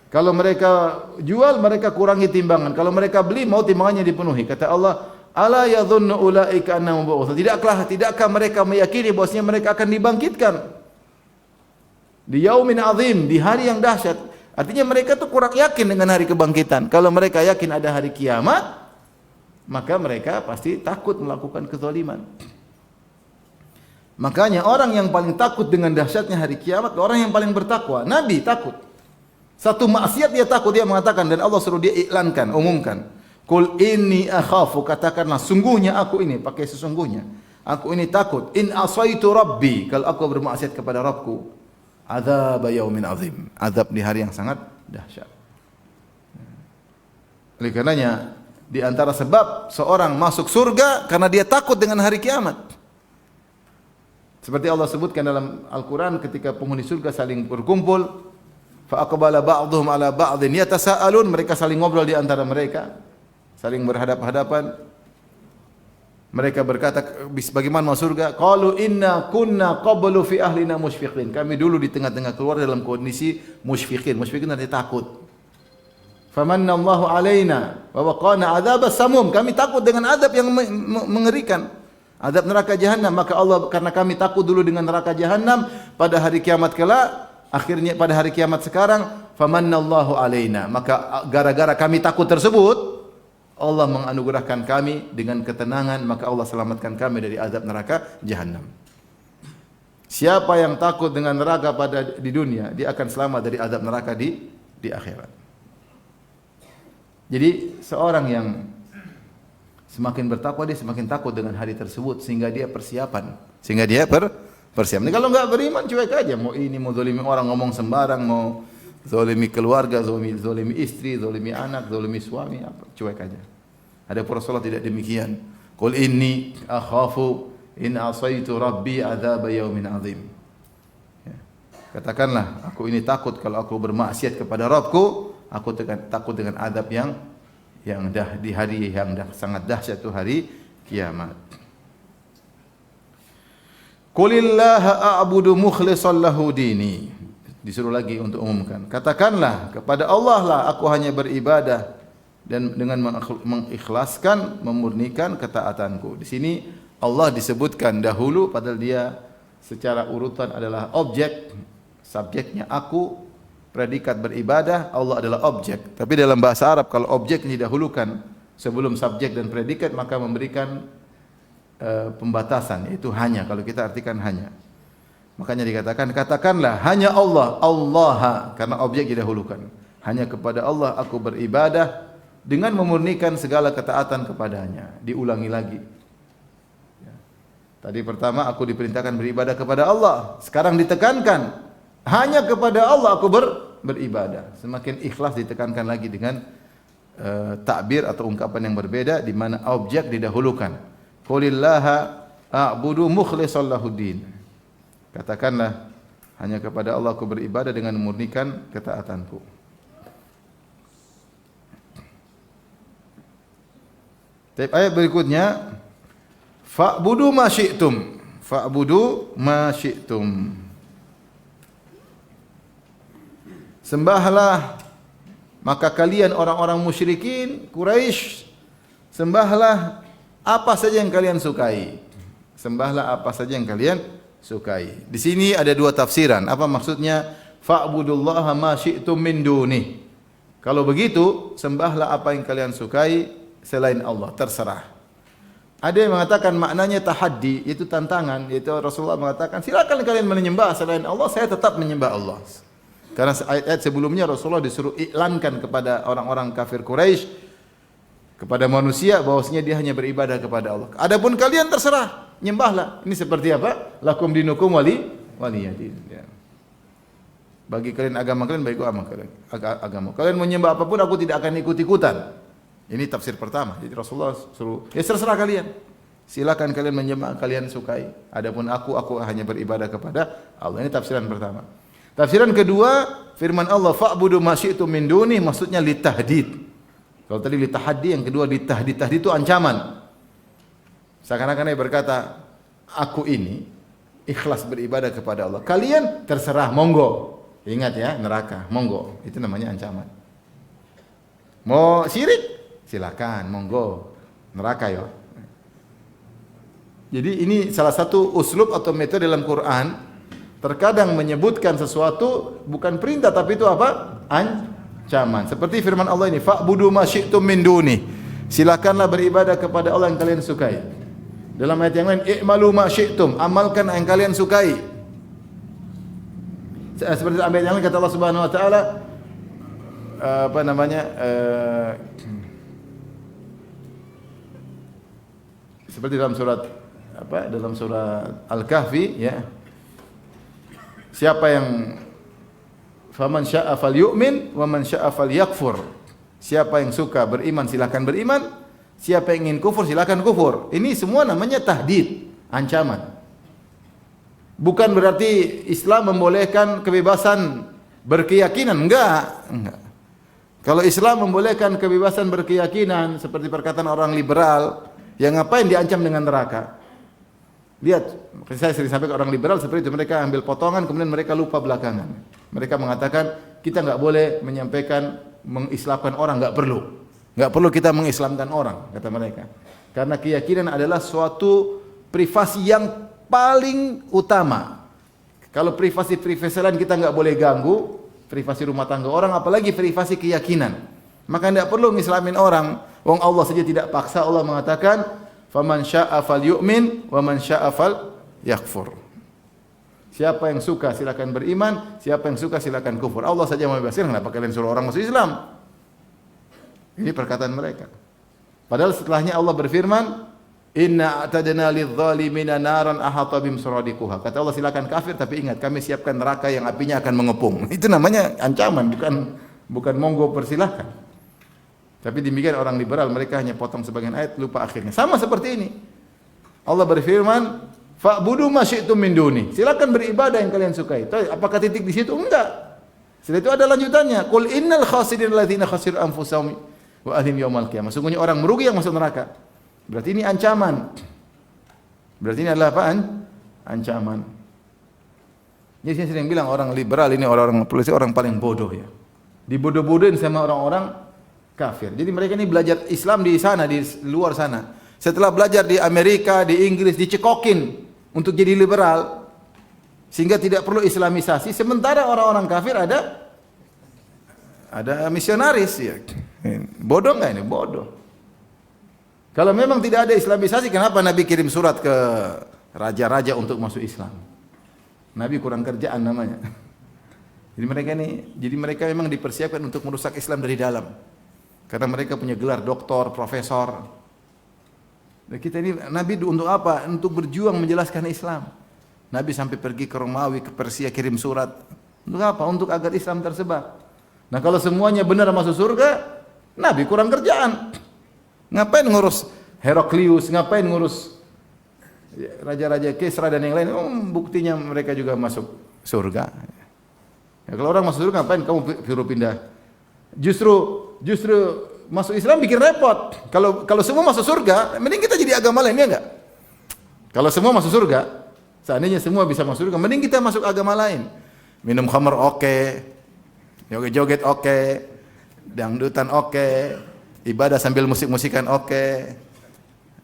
S1: Kalau mereka jual, mereka kurangi timbangan. Kalau mereka beli, mau timbangannya dipenuhi. Kata Allah, "Ala yadhunnu ulaika annahum mab'utsun." Tidakkah mereka meyakini bahwasanya mereka akan dibangkitkan di yaumin azim, di hari yang dahsyat. Artinya mereka tuh kurang yakin dengan hari kebangkitan. Kalau mereka yakin ada hari kiamat, maka mereka pasti takut melakukan kezaliman. Makanya orang yang paling takut dengan dahsyatnya hari kiamat, orang yang paling bertakwa. Nabi takut. Satu maksiat dia takut, dia mengatakan, dan Allah suruh dia iklankan, umumkan. "Qul inni akhafu," katakanlah sungguhnya aku ini, pakai sesungguhnya. Aku ini takut, in asaitu rabbi, kalau aku bermaksiat kepada Rabbku, adzab yaumin azim, azab di hari yang sangat dahsyat. Oleh karenanya, di antara sebab seorang masuk surga karena dia takut dengan hari kiamat. Seperti Allah sebutkan dalam Al-Quran ketika penghuni surga saling berkumpul, fa aqbala ba'dhum ala ba'dhin yatasaalun, mereka saling ngobrol di antara mereka, saling berhadap-hadapan. Mereka berkata, bagaimana masuk surga? Qalu inna kunna qablu fi ahlina musyfiqin. Kami dulu di tengah-tengah keluar dalam kondisi musyfiqin. Musyfiqin artinya takut. Famanna Allahu alaina wa waqana adzabas samum. Kami takut dengan azab yang mengerikan. Azab neraka jahanam, maka Allah, karena kami takut dulu dengan neraka jahanam pada hari kiamat kelak, akhirnya pada hari kiamat sekarang, famannallahu alaina, maka gara-gara kami takut tersebut, Allah menganugerahkan kami dengan ketenangan, maka Allah selamatkan kami dari azab neraka jahanam. Siapa yang takut dengan neraka di dunia, dia akan selamat dari azab neraka di akhirat. Jadi seorang yang semakin bertakwa, dia semakin takut dengan hari tersebut, sehingga dia persiapan. Kalau enggak beriman, cuek aja. Mau zalimi orang, ngomong sembarang, mau zalimi keluarga, zalimi istri, zalimi anak, zalimi suami, cuek aja. Ada Rasulullah tidak demikian. Qul inni akhafu in asaitu rabbi adzab yaumin azim. Katakanlah, aku ini takut kalau aku bermaksiat kepada Rabbku, aku takut dengan azab yang di hari yang sangat dahsyat, itu hari kiamat. Qulillaha a'budu mukhlishan lahu dini. Disuruh lagi untuk umumkan. Katakanlah, kepada Allah lah aku hanya beribadah dan dengan mengikhlaskan, memurnikan ketaatanku. Di sini Allah disebutkan dahulu, padahal dia secara urutan adalah objek, subjeknya aku, predikat beribadah, Allah adalah objek. Tapi dalam bahasa Arab kalau objek didahulukan sebelum subjek dan predikat, maka memberikan pembatasan, yaitu hanya. Kalau kita artikan hanya, makanya dikatakan, katakanlah hanya Allah, Allah, karena objek didahulukan. Hanya kepada Allah aku beribadah dengan memurnikan segala ketaatan kepadanya. Diulangi lagi. Tadi pertama aku diperintahkan beribadah kepada Allah. Sekarang ditekankan, hanya kepada Allah aku beribadah. Semakin ikhlas ditekankan lagi dengan takbir atau ungkapan yang berbeda di mana objek didahulukan. Qulillaha a'budu mukhlishan lahuddin. Katakanlah hanya kepada Allah aku beribadah dengan memurnikan ketaatanku. Ayat berikutnya, fa'budu ma syi'tum. Fa'budu ma syi'tum. Sembahlah, maka kalian orang-orang musyrikin Quraisy, sembahlah apa saja yang kalian sukai. Sembahlah apa saja yang kalian sukai. Di sini ada dua tafsiran. Apa maksudnya? Fa'budullaha ma syi'tum min duni. Kalau begitu, sembahlah apa yang kalian sukai selain Allah, terserah. Ada yang mengatakan maknanya tahaddi, itu tantangan, yaitu Rasulullah mengatakan, silakan kalian menyembah selain Allah, saya tetap menyembah Allah. Karena ayat-ayat sebelumnya Rasulullah disuruh iklankan kepada orang-orang kafir Quraisy, kepada manusia bahwasanya dia hanya beribadah kepada Allah. Adapun kalian terserah, nyembahlah. Ini seperti apa? Lakum dinukum waliyadin. Ya. Bagi kalian agama kalian, bagi agama. Kalian menyembah apapun, aku tidak akan ikut-ikutan. Ini tafsir pertama. Jadi Rasulullah suruh, ya terserah kalian. Silakan kalian menyembah kalian sukai. Adapun aku hanya beribadah kepada Allah. Ini tafsiran pertama. Tafsiran kedua, firman Allah, fa'budu ma syi'tum min duni, maksudnya litahdid. Kalau tadi litahaddi, yang kedua litahdid. Tahdid itu ancaman. Seakan-akan dia berkata, aku ini ikhlas beribadah kepada Allah. Kalian terserah, monggo. Ingat ya, neraka, monggo. Itu namanya ancaman. Mau syirik? Silakan, monggo. Neraka ya. Jadi ini salah satu uslub atau metode dalam Quran. Terkadang menyebutkan sesuatu bukan perintah tapi itu apa? Ancaman. Seperti firman Allah ini, fa'budu ma syi'tum min duni. Silakanlah beribadah kepada Allah yang kalian sukai. Dalam ayat yang lain, i'malu ma syi'tum, amalkan yang kalian sukai. Seperti ayat yang lain kata Allah Subhanahu wa taala, seperti dalam surat dalam surat Al-Kahfi ya. Siapa yang faman syaa falyu'min wa man syaa falyakfur. Siapa yang suka beriman silakan beriman, siapa yang ingin kufur silakan kufur. Ini semua namanya tahdid, ancaman. Bukan berarti Islam membolehkan kebebasan berkeyakinan, enggak. Kalau Islam membolehkan kebebasan berkeyakinan seperti perkataan orang liberal, yang ngapain diancam dengan neraka? Lihat, saya sering sampai ke orang liberal seperti itu, mereka ambil potongan kemudian mereka lupa belakangan. Mereka mengatakan kita enggak boleh menyampaikan mengislamkan orang, enggak perlu kita mengislamkan orang, kata mereka. Karena keyakinan adalah suatu privasi yang paling utama. Kalau privasi lain kita enggak boleh ganggu, privasi rumah tangga orang, apalagi privasi keyakinan. Maka enggak perlu mengislamin orang. Wong Allah saja tidak paksa. Allah mengatakan faman syaa'a falyu'min wa man syaa'a falyakfur. Siapa yang suka silakan beriman, siapa yang suka silakan kufur. Allah saja membebaskan, kenapa kalian suruh orang masuk Islam? Ini perkataan mereka. Padahal setelahnya Allah berfirman, inna a'tadna lidh-dhalimina naran ahata bihim suradiquha. Kata Allah silakan kafir tapi ingat kami siapkan neraka yang apinya akan mengepung. Itu namanya ancaman, bukan monggo persilahkan. Tapi demikian orang liberal, mereka hanya potong sebagian ayat, lupa akhirnya. Sama seperti ini. Allah berfirman, fa'budu ma syi'tum min duni. Silakan beribadah yang kalian sukai. Apakah titik di situ? Enggak. Setelah itu ada lanjutannya. Qul innal khasirin alladzina khasiru anfusahum wa ahlihim yaumal qiyamah. Sungguhnya orang merugi yang masuk neraka. Berarti ini ancaman. Berarti ini adalah apaan? Ancaman. Jadi saya sering bilang orang liberal ini orang polisi orang paling bodoh ya. Dibodoh-bodohin sama orang-orang kafir. Jadi mereka ini belajar Islam di sana, di luar sana. Setelah belajar di Amerika, di Inggris, dicekokin untuk jadi liberal. Sehingga tidak perlu islamisasi. Sementara orang-orang kafir ada misionaris ya. Bodoh enggak ini? Bodoh. Kalau memang tidak ada islamisasi, kenapa Nabi kirim surat ke raja-raja untuk masuk Islam? Nabi kurang kerjaan namanya. Jadi mereka memang dipersiapkan untuk merusak Islam dari dalam. Karena mereka punya gelar doktor, profesor. Dan kita ini Nabi untuk apa? Untuk berjuang menjelaskan Islam. Nabi sampai pergi ke Romawi, ke Persia kirim surat. Untuk apa? Untuk agar Islam tersebar. Nah, kalau semuanya benar masuk surga, Nabi kurang kerjaan. Ngapain ngurus Heraklius, ngapain ngurus raja-raja Kisra dan yang lain? Buktinya mereka juga masuk surga. Ya, kalau orang masuk surga, ngapain kamu suruh pindah? Justru masuk Islam bikin repot. Kalau semua masuk surga, mending kita jadi agama lain, ya enggak? Kalau semua masuk surga, seandainya semua bisa masuk surga, mending kita masuk agama lain. Minum khamr oke, joget-joget oke, dangdutan oke, ibadah sambil musik-musikan oke,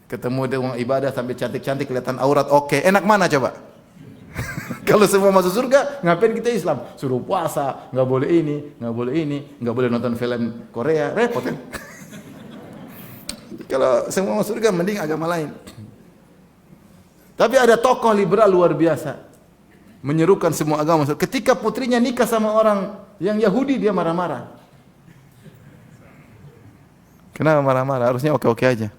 S1: ketemu dengan ibadah sambil cantik-cantik kelihatan aurat oke. Enak mana coba? Kalau semua masuk surga, ngapain kita Islam? Suruh puasa, nggak boleh ini, nggak boleh ini, nggak boleh nonton film Korea, repot kan? Kalau semua masuk surga, mending agama lain. Tapi ada tokoh liberal luar biasa, menyerukan semua agama masuk. Ketika putrinya nikah sama orang yang Yahudi, dia marah-marah. Kenapa marah-marah? Harusnya oke-oke aja.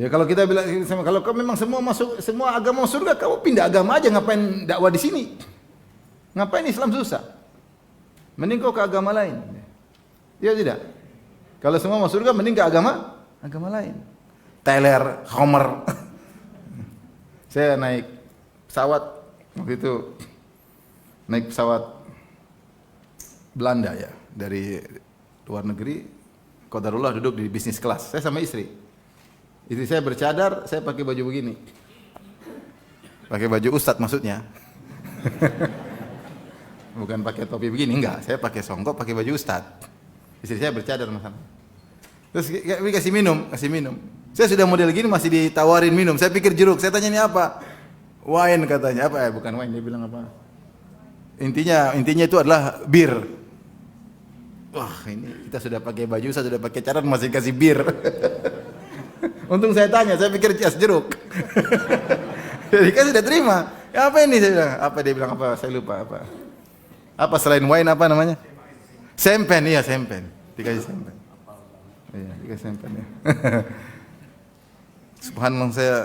S1: Ya kalau kita bilang, kalau memang semua agama surga, kamu pindah agama aja, ngapain dakwah di sini? Ngapain Islam susah? Mending kau ke agama lain. Ya tidak? Kalau semua masuk surga, mending ke agama lain. Teler, Homer. Saya naik pesawat waktu itu, naik pesawat Belanda ya, dari luar negeri. Qadarullah duduk di bisnis kelas. Saya sama istri. Istri saya bercadar, saya pakai baju begini. Pakai baju ustadz maksudnya. Bukan pakai topi begini, enggak. Saya pakai songkok, pakai baju ustadz. Istri saya bercadar masalah. Terus kasih minum. Saya sudah model gini masih ditawarin minum. Saya pikir jeruk. Saya tanya ini apa? Wine katanya. Apa? Bukan wine. Dia bilang apa? Intinya itu adalah bir. Wah, ini kita sudah pakai baju, saya sudah pakai cadar masih kasih bir. Untung saya tanya, saya pikir jas jeruk. Jadi kan sudah terima. Apa ini saya bilang? Apa dia bilang apa? Saya lupa apa. Apa selain wine apa namanya? Sempen, iya sempen. Dikasih sempen. Iya, dikasih sempen ya. Subhanallah saya.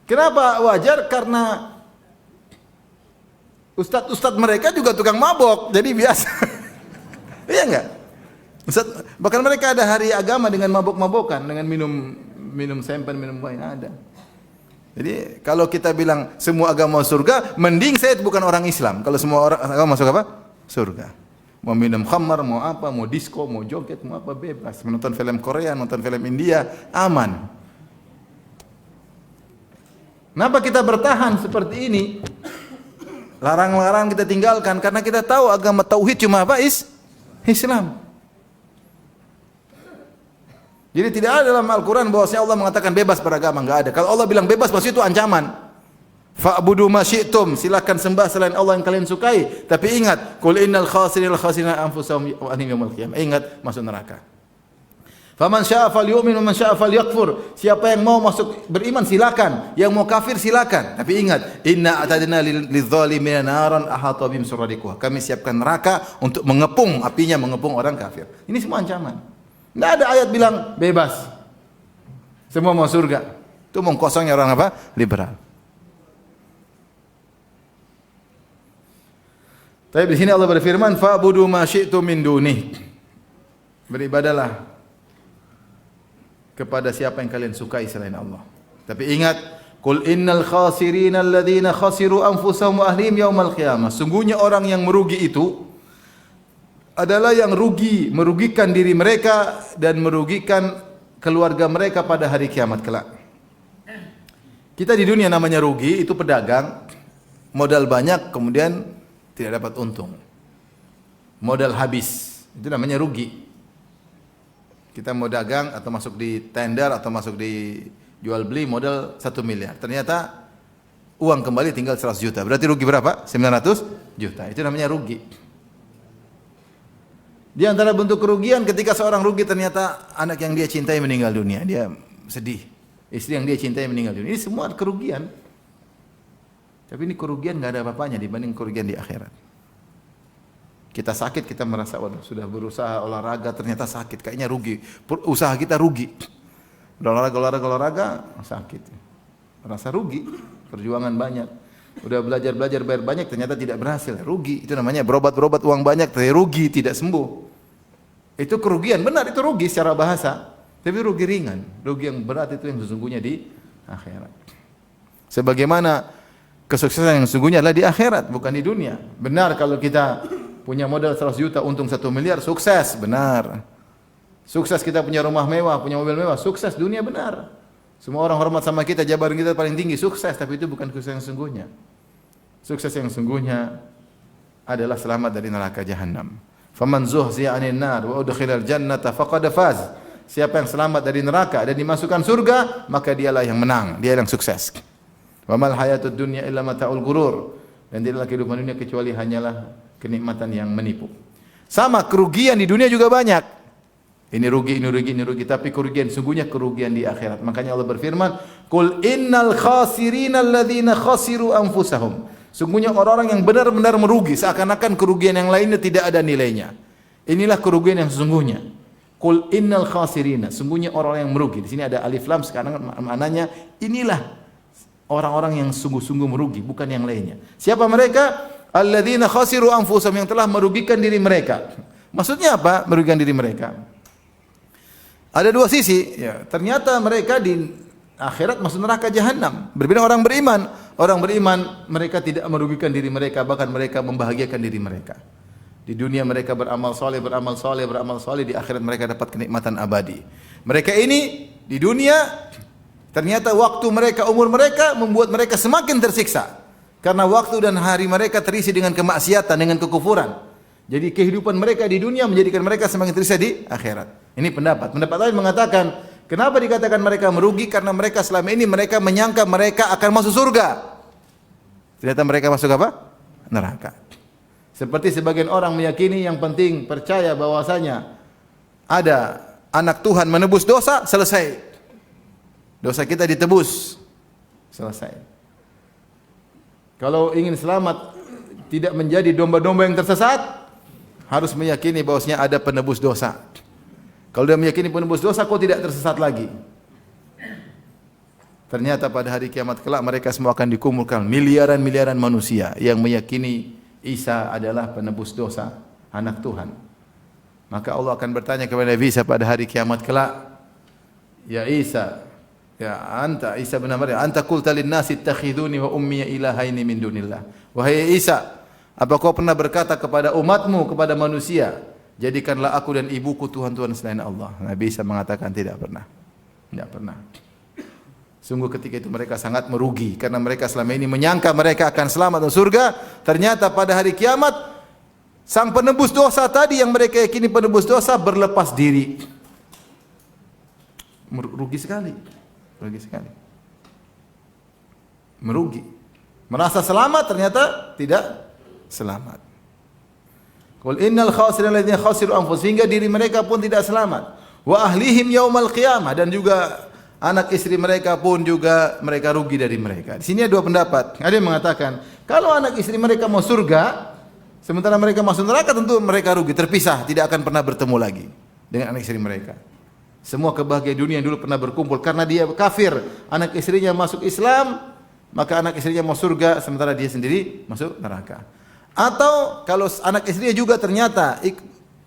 S1: Kenapa wajar? Karena ustadz mereka juga tukang mabok, jadi biasa. Iya enggak? Bahkan mereka ada hari agama dengan mabok-mabokan, dengan minum sempen, minum wine ada. Jadi kalau kita bilang semua agama surga, mending saya bukan orang Islam. Kalau semua orang agama masuk apa? Surga. Mau minum khamar, mau apa, mau disco, mau joget, mau apa bebas. Menonton film Korea, nonton film India, aman. Kenapa kita bertahan seperti ini? Larang-larang kita tinggalkan karena kita tahu agama tauhid cuma apa? Islam. Jadi tidak ada dalam Al-Quran bahwasanya Allah mengatakan bebas beragama, enggak ada. Kalau Allah bilang bebas, pasti itu ancaman. Fa'budu ma syi'tum, silakan sembah selain Allah yang kalian sukai. Tapi ingat, qul innal khasirina anfusahum wa ahlihim yaumil qiyamah. Ingat masuk neraka. Faman syaa'a falyu'min wa man syaa'a falyakfur. Siapa yang mau masuk beriman silakan, yang mau kafir silakan. Tapi ingat, inna a'tadna lidh-dhalimina naran ahata bihim suradiquha. Kami siapkan neraka untuk mengepung apinya, mengepung orang kafir. Ini semua ancaman. Tidak ada ayat bilang bebas. Semua mau surga. Itu omong kosongnya orang apa? Liberal. Tapi di sini Allah berfirman, fa'budu ma syi'tum min dunih. Beribadalah kepada siapa yang kalian sukai selain Allah. Tapi ingat, qul innal khasirina alladhina khasiru anfusahum wa ahlihim yaumal qiyamah. Sungguhnya orang yang merugi itu adalah yang merugikan diri mereka dan merugikan keluarga mereka pada hari kiamat kelak. Kita di dunia namanya rugi, itu pedagang, modal banyak kemudian tidak dapat untung. Modal habis, itu namanya rugi. Kita mau dagang atau masuk di tender atau masuk di jual beli modal 1 miliar. Ternyata uang kembali tinggal 100 juta. Berarti rugi berapa? 900 juta. Itu namanya rugi. Di antara bentuk kerugian ketika seorang rugi ternyata anak yang dia cintai meninggal dunia, dia sedih. Istri yang dia cintai meninggal dunia. Ini semua kerugian. Tapi ini kerugian enggak ada apa-apanya dibanding kerugian di akhirat. Kita sakit, kita merasa waduh sudah berusaha olahraga ternyata sakit, kayaknya rugi. Usaha kita rugi. Olahraga sakit. Merasa rugi. perjuangan banyak. Udah belajar bayar banyak ternyata tidak berhasil, rugi. Itu namanya berobat uang banyak tapi rugi tidak sembuh. Itu kerugian, benar itu rugi secara bahasa. Tapi rugi ringan, rugi yang berat itu yang sesungguhnya di akhirat. Sebagaimana kesuksesan yang sesungguhnya adalah di akhirat, bukan di dunia. Benar kalau kita punya modal 100 juta, untung 1 miliar, sukses, benar. Sukses kita punya rumah mewah, punya mobil mewah, sukses dunia, benar. Semua orang hormat sama kita, jabatan kita paling tinggi, sukses, tapi itu bukan sukses yang sesungguhnya. Sukses yang sesungguhnya adalah selamat dari neraka jahanam. Faman zuhziya 'anil nar wa udkhilal jannata faqad faz. Siapa yang selamat dari neraka dan dimasukkan surga, maka dialah yang menang, dia yang sukses. Wa mal hayatud dunya illa mata'ul ghurur. Dan tidaklah kehidupan dunia kecuali hanyalah kenikmatan yang menipu. Sama kerugian di dunia juga banyak. Ini rugi, tapi kerugian sungguhnya kerugian di akhirat. Makanya Allah berfirman, "Qul innal khasirina alladziina khasiru anfusahum." Sungguhnya orang-orang yang benar-benar merugi, seakan-akan kerugian yang lainnya tidak ada nilainya. Inilah kerugian yang sesungguhnya. Qul innal khasirina, sungguhnya orang yang merugi. Di sini ada alif lam, sekarang maknanya inilah orang-orang yang sungguh-sungguh merugi, bukan yang lainnya. Siapa mereka? Alladzina khasiru anfusahum, yang telah merugikan diri mereka. Maksudnya apa? Merugikan diri mereka. Ada dua sisi, ya. Ternyata mereka di akhirat masuk neraka jahanam. Berbeda orang beriman. Orang beriman mereka tidak merugikan diri mereka, bahkan mereka membahagiakan diri mereka. Di dunia mereka beramal soleh, di akhirat mereka dapat kenikmatan abadi. Mereka ini di dunia ternyata waktu mereka, umur mereka membuat mereka semakin tersiksa. Karena waktu dan hari mereka terisi dengan kemaksiatan, dengan kekufuran. Jadi kehidupan mereka di dunia menjadikan mereka semakin tersiksa di akhirat. Ini pendapat. Pendapat lain mengatakan, kenapa dikatakan mereka merugi? Karena mereka selama ini mereka menyangka mereka akan masuk surga. Ternyata mereka masuk apa? Neraka. Seperti sebagian orang meyakini yang penting percaya bahwasanya ada anak Tuhan menebus dosa, selesai. Dosa kita ditebus, selesai. Kalau ingin selamat, tidak menjadi domba-domba yang tersesat, harus meyakini bahwasanya ada penebus dosa. Kalau dia meyakini penebus dosa, kok tidak tersesat lagi? Ternyata pada hari kiamat kelak mereka semua akan dikumpulkan miliaran manusia yang meyakini Isa adalah penebus dosa, anak Tuhan. Maka Allah akan bertanya kepada Nabi Isa pada hari kiamat kelak, "Ya Isa, ya anta Isa bin Maryam, anta qulta lin-nasi ittakhiduni wa ummi ilahaini min dunillah." Wahai Isa, apa kau pernah berkata kepada umatmu, kepada manusia, jadikanlah aku dan ibuku Tuhan-Tuhan selain Allah? Nabi Isa mengatakan tidak pernah. Tidak pernah. Sungguh ketika itu mereka sangat merugi karena mereka selama ini menyangka mereka akan selamat masuk surga, ternyata pada hari kiamat sang penebus dosa tadi yang mereka yakini penebus dosa berlepas diri. Merugi sekali. Merugi sekali. Merugi. Merasa selamat ternyata tidak selamat. Qul innal khasirin alladziina khasiru anfusahum, sehingga diri mereka pun tidak selamat. Wa ahlihim yaumal qiyamah, dan juga anak istri mereka pun juga mereka rugi dari mereka. Di sini ada dua pendapat. Ada yang mengatakan, kalau anak istri mereka mau surga, sementara mereka masuk neraka, tentu mereka rugi, terpisah, tidak akan pernah bertemu lagi dengan anak istri mereka. Semua kebahagiaan dunia yang dulu pernah berkumpul karena dia kafir, anak istrinya masuk Islam, maka anak istrinya mau surga, sementara dia sendiri masuk neraka. Atau kalau anak istrinya juga ternyata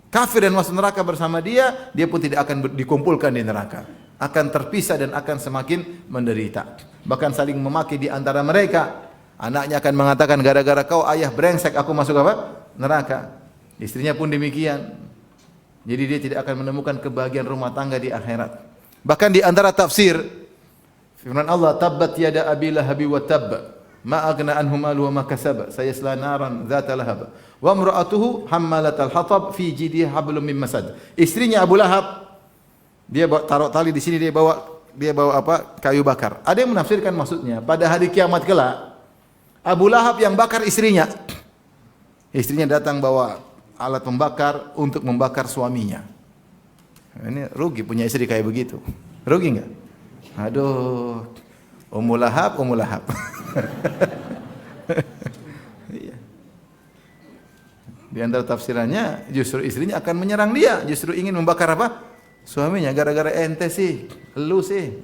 S1: kafir dan masuk neraka bersama dia, dia pun tidak akan dikumpulkan di neraka, akan terpisah dan akan semakin menderita. Bahkan saling memaki di antara mereka. Anaknya akan mengatakan, gara-gara kau ayah brengsek aku masuk apa? Neraka. Istrinya pun demikian. Jadi dia tidak akan menemukan kebahagiaan rumah tangga di akhirat. Bahkan di antara tafsir firman Allah, tabbat yada abi lahabi wa tabb, ma aghna anhu maluhu wa ma kasab, sayasla naran dzata lahab, wa imra'atuhu hammalatal hatab fi jidiha hablum min masad. Istrinya Abu Lahab, dia taruh tali di sini, dia bawa apa? Kayu bakar. Ada yang menafsirkan maksudnya pada hari kiamat kelak Abu Lahab yang bakar istrinya. Istrinya datang bawa alat pembakar untuk membakar suaminya. Ini rugi punya istri kayak begitu. Rugi enggak? Aduh. Ummu Lahab. Iya. Di antara tafsirannya justru istrinya akan menyerang dia, justru ingin membakar apa? Suaminya, gara-gara ente sih, lu sih.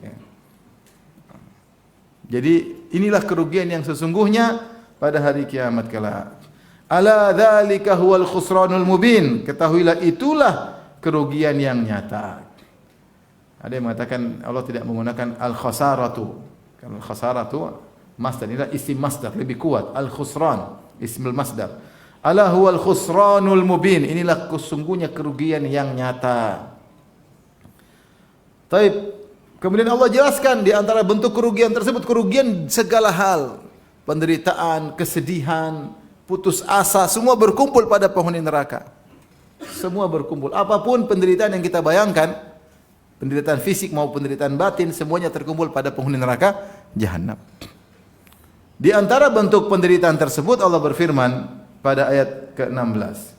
S1: Jadi Inilah kerugian yang sesungguhnya pada hari kiamat kelak. Ala dzalika huwal khusranul mubin. Ketahuilah itulah kerugian yang nyata. Ada yang mengatakan Allah tidak menggunakan al-khasaratu. Karena al-khasaratu masdar, inilah isim masdar lebih kuat. Al-khusran ismul masdar. Ala huwal khusranul mubin. Inilah sesungguhnya kerugian yang nyata. Taib. Kemudian Allah jelaskan di antara bentuk kerugian tersebut, kerugian segala hal. Penderitaan, kesedihan, putus asa, semua berkumpul pada penghuni neraka. Semua berkumpul. Apapun penderitaan yang kita bayangkan, penderitaan fisik maupun penderitaan batin, semuanya terkumpul pada penghuni neraka jahanam. Di antara bentuk penderitaan tersebut Allah berfirman pada ayat ke-16.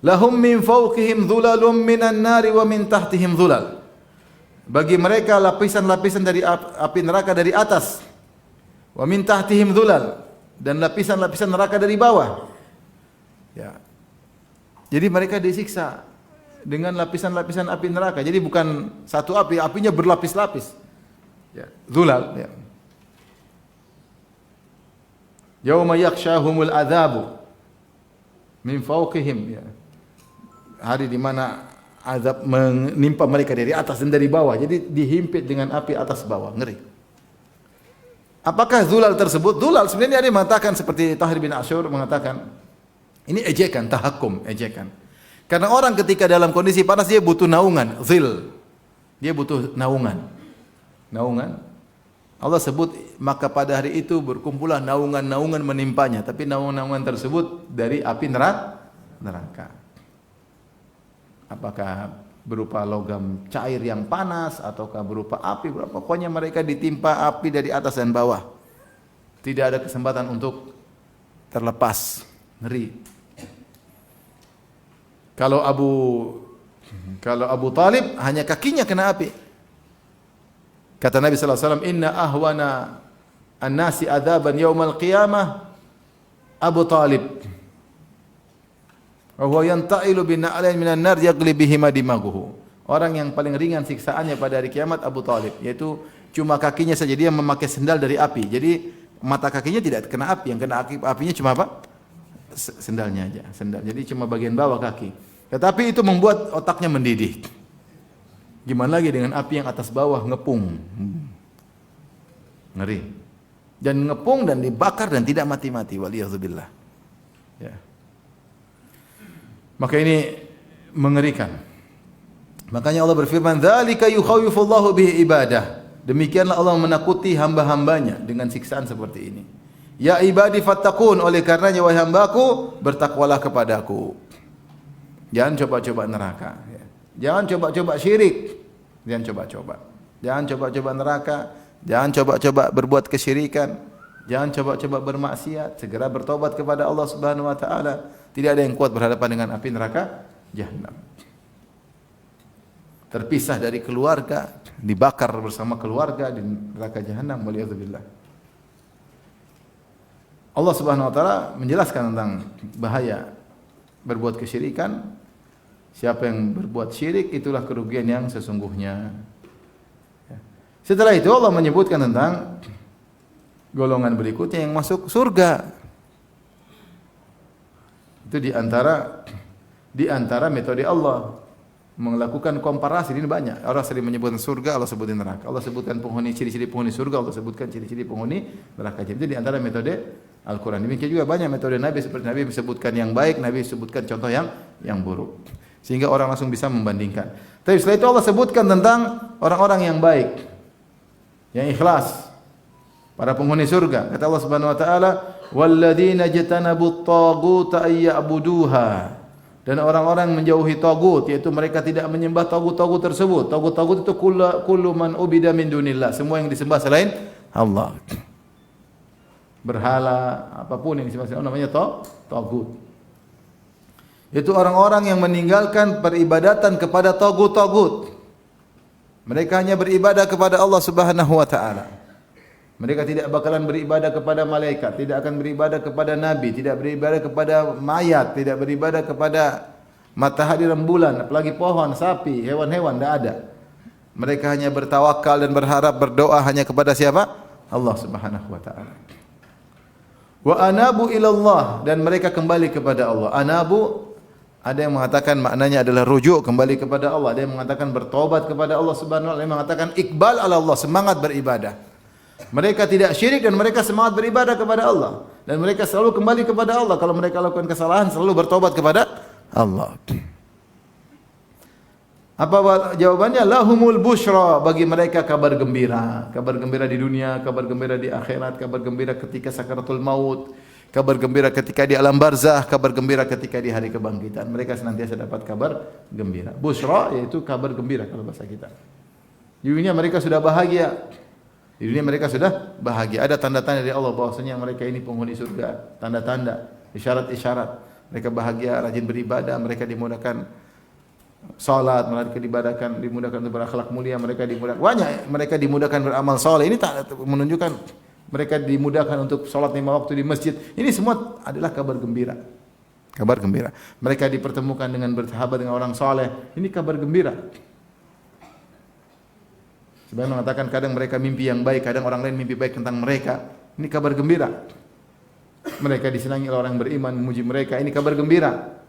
S1: Lahum min fawqihim dhulalum minan nari wa min tahtihim dhulal. Bagi mereka lapisan-lapisan dari api neraka dari atas. Wa min tahtihim dhulal, dan lapisan-lapisan neraka dari bawah. Ya. Jadi mereka disiksa dengan lapisan-lapisan api neraka. Jadi bukan satu api, apinya berlapis-lapis. Ya, dhulal, ya. Yauma yakhshahumul adzabu min fawqihim, ya. Hari di mana azab menimpa mereka dari atas dan dari bawah. Jadi dihimpit dengan api atas bawah, ngeri. Apakah zulal tersebut? Zulal sebenarnya ada yang mengatakan seperti Tahir bin Asyur mengatakan ini ejekan, tahakum, ejekan. Karena orang ketika dalam kondisi panas dia butuh naungan, zil. Dia butuh naungan. Naungan. Allah sebut maka pada hari itu berkumpullah naungan-naungan menimpanya, tapi naungan-naungan tersebut dari api neraka. Apakah berupa logam cair yang panas ataukah berupa api, pokoknya mereka ditimpa api dari atas dan bawah. Tidak ada kesempatan untuk terlepas. Ngeri. Kalau Abu Talib hanya kakinya kena api. Kata Nabi sallallahu alaihi wasallam, "Inna ahwana an-nasi adzaban yaumal qiyamah Abu Talib." Wa huwa yanta'ilu bin na'lain minan nar yaghli bihima dimaguhu. Orang yang paling ringan siksaannya pada hari kiamat Abu Talib, yaitu cuma kakinya saja dia memakai sendal dari api. Jadi mata kakinya tidak kena api, yang kena apinya cuma apa? Sendalnya aja, sendal. Jadi cuma bagian bawah kaki. Tetapi itu membuat otaknya mendidih. Gimana lagi dengan api yang atas bawah ngepung. Ngeri. Dan ngepung dan dibakar dan tidak mati-mati, waliyadzubillah. Ya. Maka ini mengerikan. Makanya Allah berfirman, "Dzalika yukhawwifullahu bihi ibadah." Demikianlah Allah menakuti hamba-hambanya dengan siksaan seperti ini. Ya ibadi fattaqun, oleh karenanya wahai hambaku, bertakwalah kepadaku. Jangan coba-coba neraka, ya. Jangan coba-coba syirik. Jangan coba-coba. Jangan coba-coba neraka, jangan coba-coba berbuat kesyirikan, jangan coba-coba bermaksiat, segera bertobat kepada Allah Subhanahu wa taala. Tidak ada yang kuat berhadapan dengan api neraka jahanam. Terpisah dari keluarga, dibakar bersama keluarga di neraka jahanam, waliyadzubillah. Allah Subhanahu wa taala menjelaskan tentang bahaya berbuat kesyirikan. Siapa yang berbuat syirik itulah kerugian yang sesungguhnya. Setelah itu Allah menyebutkan tentang golongan berikutnya yang masuk surga. Itu di antara metode Allah melakukan komparasi. Ini banyak. Orang sering menyebutkan surga, Allah sebutin neraka. Allah sebutkan ciri-ciri penghuni surga, Allah sebutkan ciri-ciri penghuni neraka. Itu di antara metode Al-Qur'an. Demikian juga banyak metode Nabi, seperti Nabi sebutkan yang baik, Nabi sebutkan contoh yang buruk. Sehingga orang langsung bisa membandingkan. Tapi setelah itu Allah sebutkan tentang orang-orang yang baik, yang ikhlas, para penghuni surga. Kata Allah Subhanahu wa taala, "Walladzina jatanabut taghuta ayya'buduha." Dan orang-orang menjauhi tagut, yaitu mereka tidak menyembah tagut-tagut tersebut. Tagut-tagut itu kullu man ubida min dunillah, semua yang disembah selain Allah. Berhala, apapun yang disembah selain Allah namanya tagut. Itu orang-orang yang meninggalkan peribadatan kepada tagut-tagut. Mereka hanya beribadah kepada Allah Subhanahu wa taala. Mereka tidak bakalan beribadah kepada malaikat, tidak akan beribadah kepada nabi, tidak beribadah kepada mayat, tidak beribadah kepada matahari rembulan, apalagi pohon, sapi, hewan-hewan, tidak ada. Mereka hanya bertawakal dan berharap berdoa hanya kepada siapa? Allah Subhanahu wa taala. Wa anabu ilallah, dan mereka kembali kepada Allah. Anabu, ada yang mengatakan maknanya adalah rujuk, kembali kepada Allah. Ada yang mengatakan bertobat kepada Allah Subhanahu wa taala. Ada yang mengatakan iqbal ala Allah, semangat beribadah. Mereka tidak syirik dan mereka semangat beribadah kepada Allah. Dan mereka selalu kembali kepada Allah. Kalau mereka lakukan kesalahan, selalu bertobat kepada Allah. Apa jawabannya? Lahumul busyra, bagi mereka kabar gembira. Kabar gembira di dunia, kabar gembira di akhirat, kabar gembira ketika sakaratul maut, kabar gembira ketika di alam barzah, kabar gembira ketika di hari kebangkitan. Mereka senantiasa dapat kabar gembira. Busyra yaitu kabar gembira kalau bahasa kita. Di dunia mereka sudah bahagia. Di dunia mereka sudah bahagia. Ada tanda-tanda dari Allah bahwasanya mereka ini penghuni surga. Tanda-tanda, isyarat-isyarat. Mereka bahagia, rajin beribadah, mereka dimudahkan salat, mereka dimudahkan untuk berakhlak mulia, mereka dimudahkan banyak, mereka dimudahkan beramal saleh. Ini tak menunjukkan mereka dimudahkan untuk salat 5 waktu di masjid. Ini semua adalah kabar gembira. Kabar gembira. Mereka dipertemukan dengan bersahabat dengan orang saleh. Ini kabar gembira. Sebenarnya mengatakan kadang mereka mimpi yang baik, kadang orang lain mimpi baik tentang mereka. Ini kabar gembira. Mereka disenangi oleh orang yang beriman, memuji mereka. Ini kabar gembira.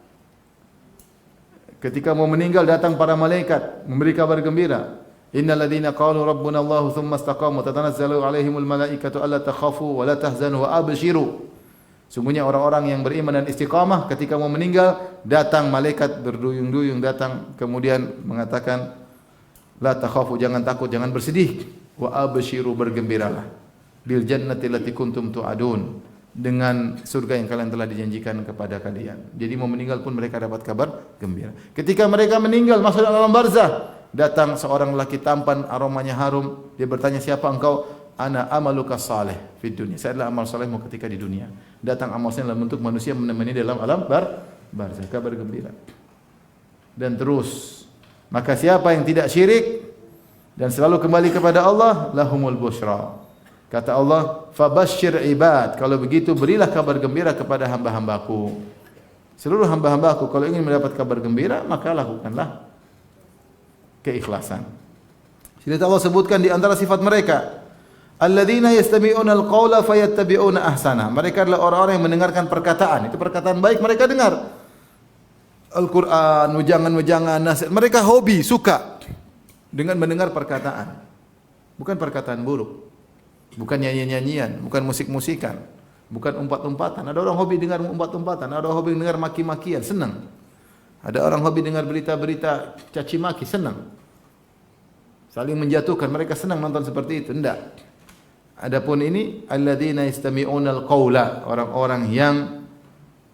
S1: Ketika mau meninggal datang para malaikat memberi kabar gembira. Innal ladzina qalu rabbuna Allah tsumma istaqamu tatanazzalu alaihimul malaikatu alla takhafu wa la tahzanu wa abshiru. Sungguhnya orang-orang yang beriman dan istiqamah ketika mau meninggal datang malaikat berduyung-duyung datang kemudian mengatakan la takhafu, jangan takut, jangan bersedih, wa abshiru, bergembiralah bil jannati allati kuntum tu'adun, dengan surga yang kalian telah dijanjikan kepada kalian. Jadi mau meninggal pun mereka dapat kabar gembira. Ketika mereka meninggal masuk dalam alam barzah, datang seorang lelaki tampan, aromanya harum. Dia bertanya, siapa engkau? Ana amaluka saleh fid dunya. Saya adalah amal salehmu ketika di dunia. Datang amal saleh dalam bentuk manusia menemani dalam alam barzah, kabar gembira. Dan terus, maka siapa yang tidak syirik dan selalu kembali kepada Allah, lahumul busyra. Kata Allah, fabasyir ibad. Kalau begitu berilah kabar gembira kepada hamba-hambaku. Seluruh hamba-hambaku kalau ingin mendapat kabar gembira, maka lakukanlah keikhlasan. Sudah Allah sebutkan di antara sifat mereka, alladzina yastami'una al-qaula fayattabi'una ahsana. Mereka adalah orang-orang yang mendengarkan perkataan. Itu perkataan baik mereka dengar. Al-Quran, wejangan-wejangan, nasihat. Mereka hobi, suka dengan mendengar perkataan. Bukan perkataan buruk. Bukan nyanyian-nyanyian, bukan musik-musikan, bukan umpat-umpatan. Ada orang hobi dengar umpat-umpatan, ada orang hobi dengar maki-makian, senang. Ada orang hobi dengar berita-berita caci maki, senang. Saling menjatuhkan, mereka senang nonton seperti itu. Tidak. Adapun ini alladzina yastami'una al-qaula, orang-orang yang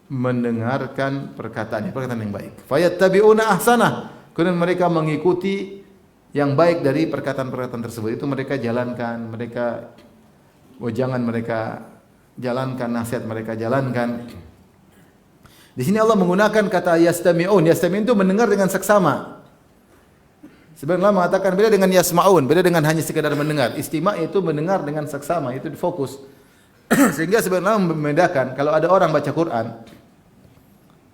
S1: mendengarkan perkataan yang baik. Fayattabi'una ahsanah, kemudian mereka mengikuti yang baik dari perkataan-perkataan tersebut. Itu mereka jalankan, jangan mereka jalankan, nasihat mereka jalankan. Di sini Allah menggunakan kata yastami'un. Yastami'un itu mendengar dengan seksama. Sebenarnya Allah mengatakan beda dengan yasma'un, beda dengan hanya sekadar mendengar. Istima' itu mendengar dengan seksama, itu difokus. Sehingga sebenarnya membedakan kalau ada orang baca Quran,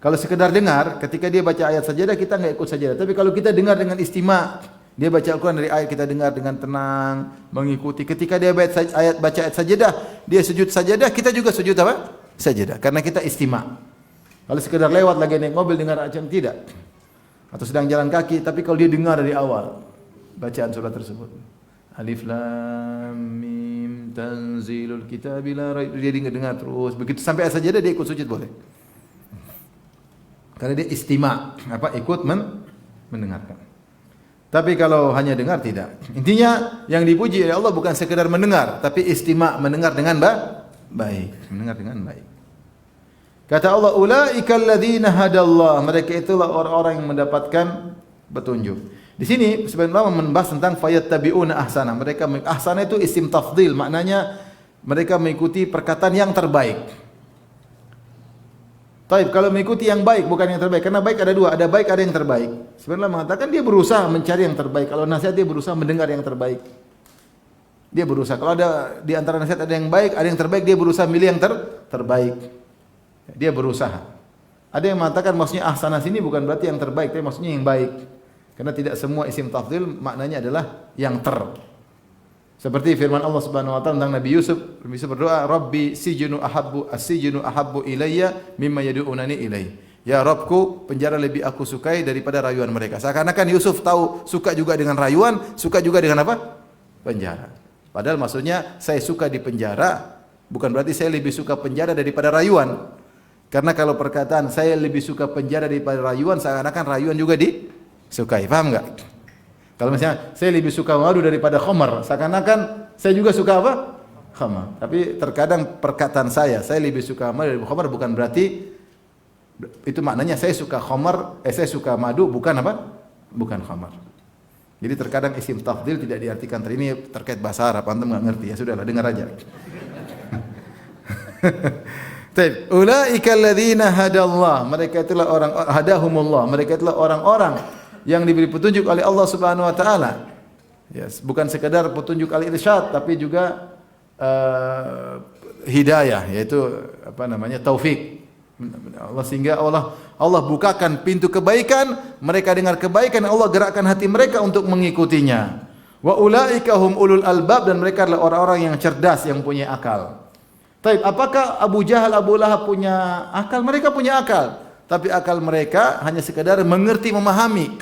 S1: kalau sekedar dengar, ketika dia baca ayat sajadah kita enggak ikut sajadah. Tapi kalau kita dengar dengan istima', dia baca Al-Quran dari ayat kita dengar dengan tenang, mengikuti. Ketika dia baca ayat sajadah, dia sujud sajadah, kita juga sujud apa? Sajadah. Karena kita istima'. Kalau sekedar lewat lagi naik mobil dengar aja tidak. Atau sedang jalan kaki, tapi kalau dia dengar dari awal bacaan surat tersebut. Alif Lam Mim Tanzilul Kitabi la raib, dia dengar terus. Begitu sampai ayat sajadah dia ikut sujud boleh. Karena dia istima', ikut mendengarkan. Tapi kalau hanya dengar tidak. Intinya yang dipuji oleh Allah bukan sekedar mendengar, tapi istima', mendengar dengan baik, mendengar dengan baik. Kata Allah, ulaikal ladzina hadallah, mereka itulah orang-orang yang mendapatkan petunjuk. Di sini sebenarnya membahas tentang fayattabi'una ahsana. Mereka ahsana itu isim tafdhil, maknanya mereka mengikuti perkataan yang terbaik. Taib, kalau mengikuti yang baik bukan yang terbaik, karena baik ada dua, ada baik ada yang terbaik. Sebenarnya mengatakan dia berusaha mencari yang terbaik. Kalau nasihat dia berusaha mendengar yang terbaik. Dia berusaha. Kalau ada di antara nasihat ada yang baik, ada yang terbaik, dia berusaha milih yang terbaik. Dia berusaha. Ada yang mengatakan maksudnya ahsana sini bukan berarti yang terbaik, tapi maksudnya yang baik. Karena tidak semua isim tafdhil maknanya adalah yang Seperti firman Allah Subhanahu wa taala tentang Nabi Yusuf. Nabi Yusuf berdoa, "Rabbi sijnu ahabbu as-sijnu ahabbu ilayya mimma yad'unani ilaihi." Ya Rabbku, penjara lebih aku sukai daripada rayuan mereka. Seakan-akan Yusuf tahu suka juga dengan rayuan, suka juga dengan apa? Penjara. Padahal maksudnya saya suka di penjara, bukan berarti saya lebih suka penjara daripada rayuan. Karena kalau perkataan saya lebih suka penjara daripada rayuan, seakan-akan rayuan juga disukai. Paham enggak? Kalau misalnya saya lebih suka madu daripada khamar, seakan-akan saya juga suka apa? Khamar. Tapi terkadang perkataan saya lebih suka madu daripada khamar bukan berarti itu maknanya saya suka khamar, saya suka madu bukan apa? Bukan khamar. Jadi terkadang isim tafdhil tidak diartikan ini terkait bahasa Arab, antum enggak ngerti ya, sudahlah dengar aja. Baik, ulaika alladzina hadallah, mereka itulah orang hadahumullah, mereka itulah orang-orang yang diberi petunjuk oleh Allah Subhanahu wa taala. Yes, bukan sekedar petunjuk al-irsyad tapi juga hidayah, yaitu apa namanya? Taufik. Allah sehingga Allah bukakan pintu kebaikan, mereka dengar kebaikan, Allah gerakkan hati mereka untuk mengikutinya. Wa ulaika hum ulul albab, dan mereka adalah orang-orang yang cerdas, yang punya akal. Taib, apakah Abu Jahal, Abu Lahab punya akal? Mereka punya akal. Tapi akal mereka hanya sekadar mengerti, memahami.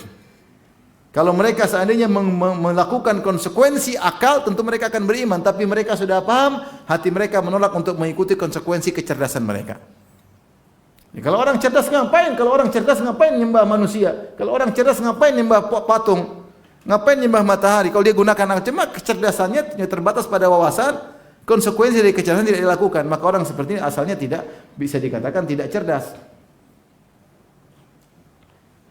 S1: Kalau mereka seandainya melakukan konsekuensi akal, tentu mereka akan beriman. Tapi mereka sudah paham, hati mereka menolak untuk mengikuti konsekuensi kecerdasan mereka. Ya, kalau orang cerdas ngapain? Kalau orang cerdas ngapain nyembah manusia? Kalau orang cerdas ngapain nyembah patung? Ngapain nyembah matahari? Kalau dia gunakan cuma kecerdasannya terbatas pada wawasan, konsekuensi dari kecerdasan tidak dilakukan. Maka orang seperti ini asalnya tidak bisa dikatakan tidak cerdas.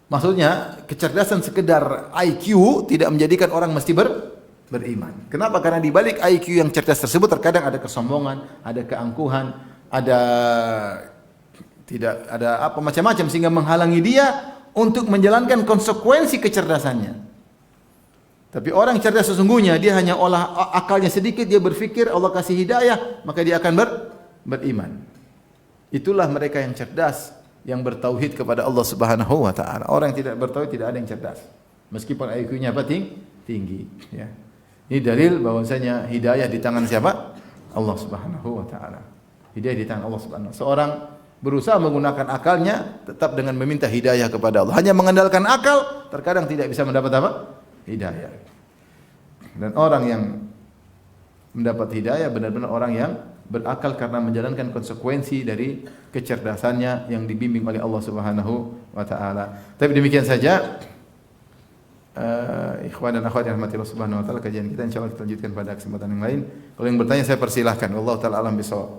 S1: Maksudnya kecerdasan sekedar IQ tidak menjadikan orang mesti beriman. Kenapa? Karena di balik IQ yang cerdas tersebut terkadang ada kesombongan, ada keangkuhan, ada apa macam-macam sehingga menghalangi dia untuk menjalankan konsekuensi kecerdasannya. Tapi orang cerdas sesungguhnya dia hanya olah akalnya sedikit, dia berpikir Allah kasih hidayah, maka dia akan beriman. Itulah mereka yang cerdas, yang bertauhid kepada Allah Subhanahu wa taala. Orang yang tidak bertauhid tidak ada yang cerdas. Meskipun IQ-nya apa? Tinggi, ya. Ini dalil bahwasanya hidayah di tangan siapa? Allah Subhanahu wa taala. Hidayah di tangan Allah Subhanahu. Seorang berusaha menggunakan akalnya tetap dengan meminta hidayah kepada Allah. Hanya mengandalkan akal terkadang tidak bisa mendapat apa? Hidayah. Dan orang yang mendapat hidayah benar-benar orang yang berakal karena menjalankan konsekuensi dari kecerdasannya yang dibimbing oleh Allah Subhanahu wa taala. Tapi demikian saja ikhwan dan akhwat yang dirahmati Allah Subhanahu wa taala, kajian kita insyaallah kita lanjutkan pada kesempatan yang lain. Kalau yang bertanya saya persilahkan. Wallahu taala alam bisawab.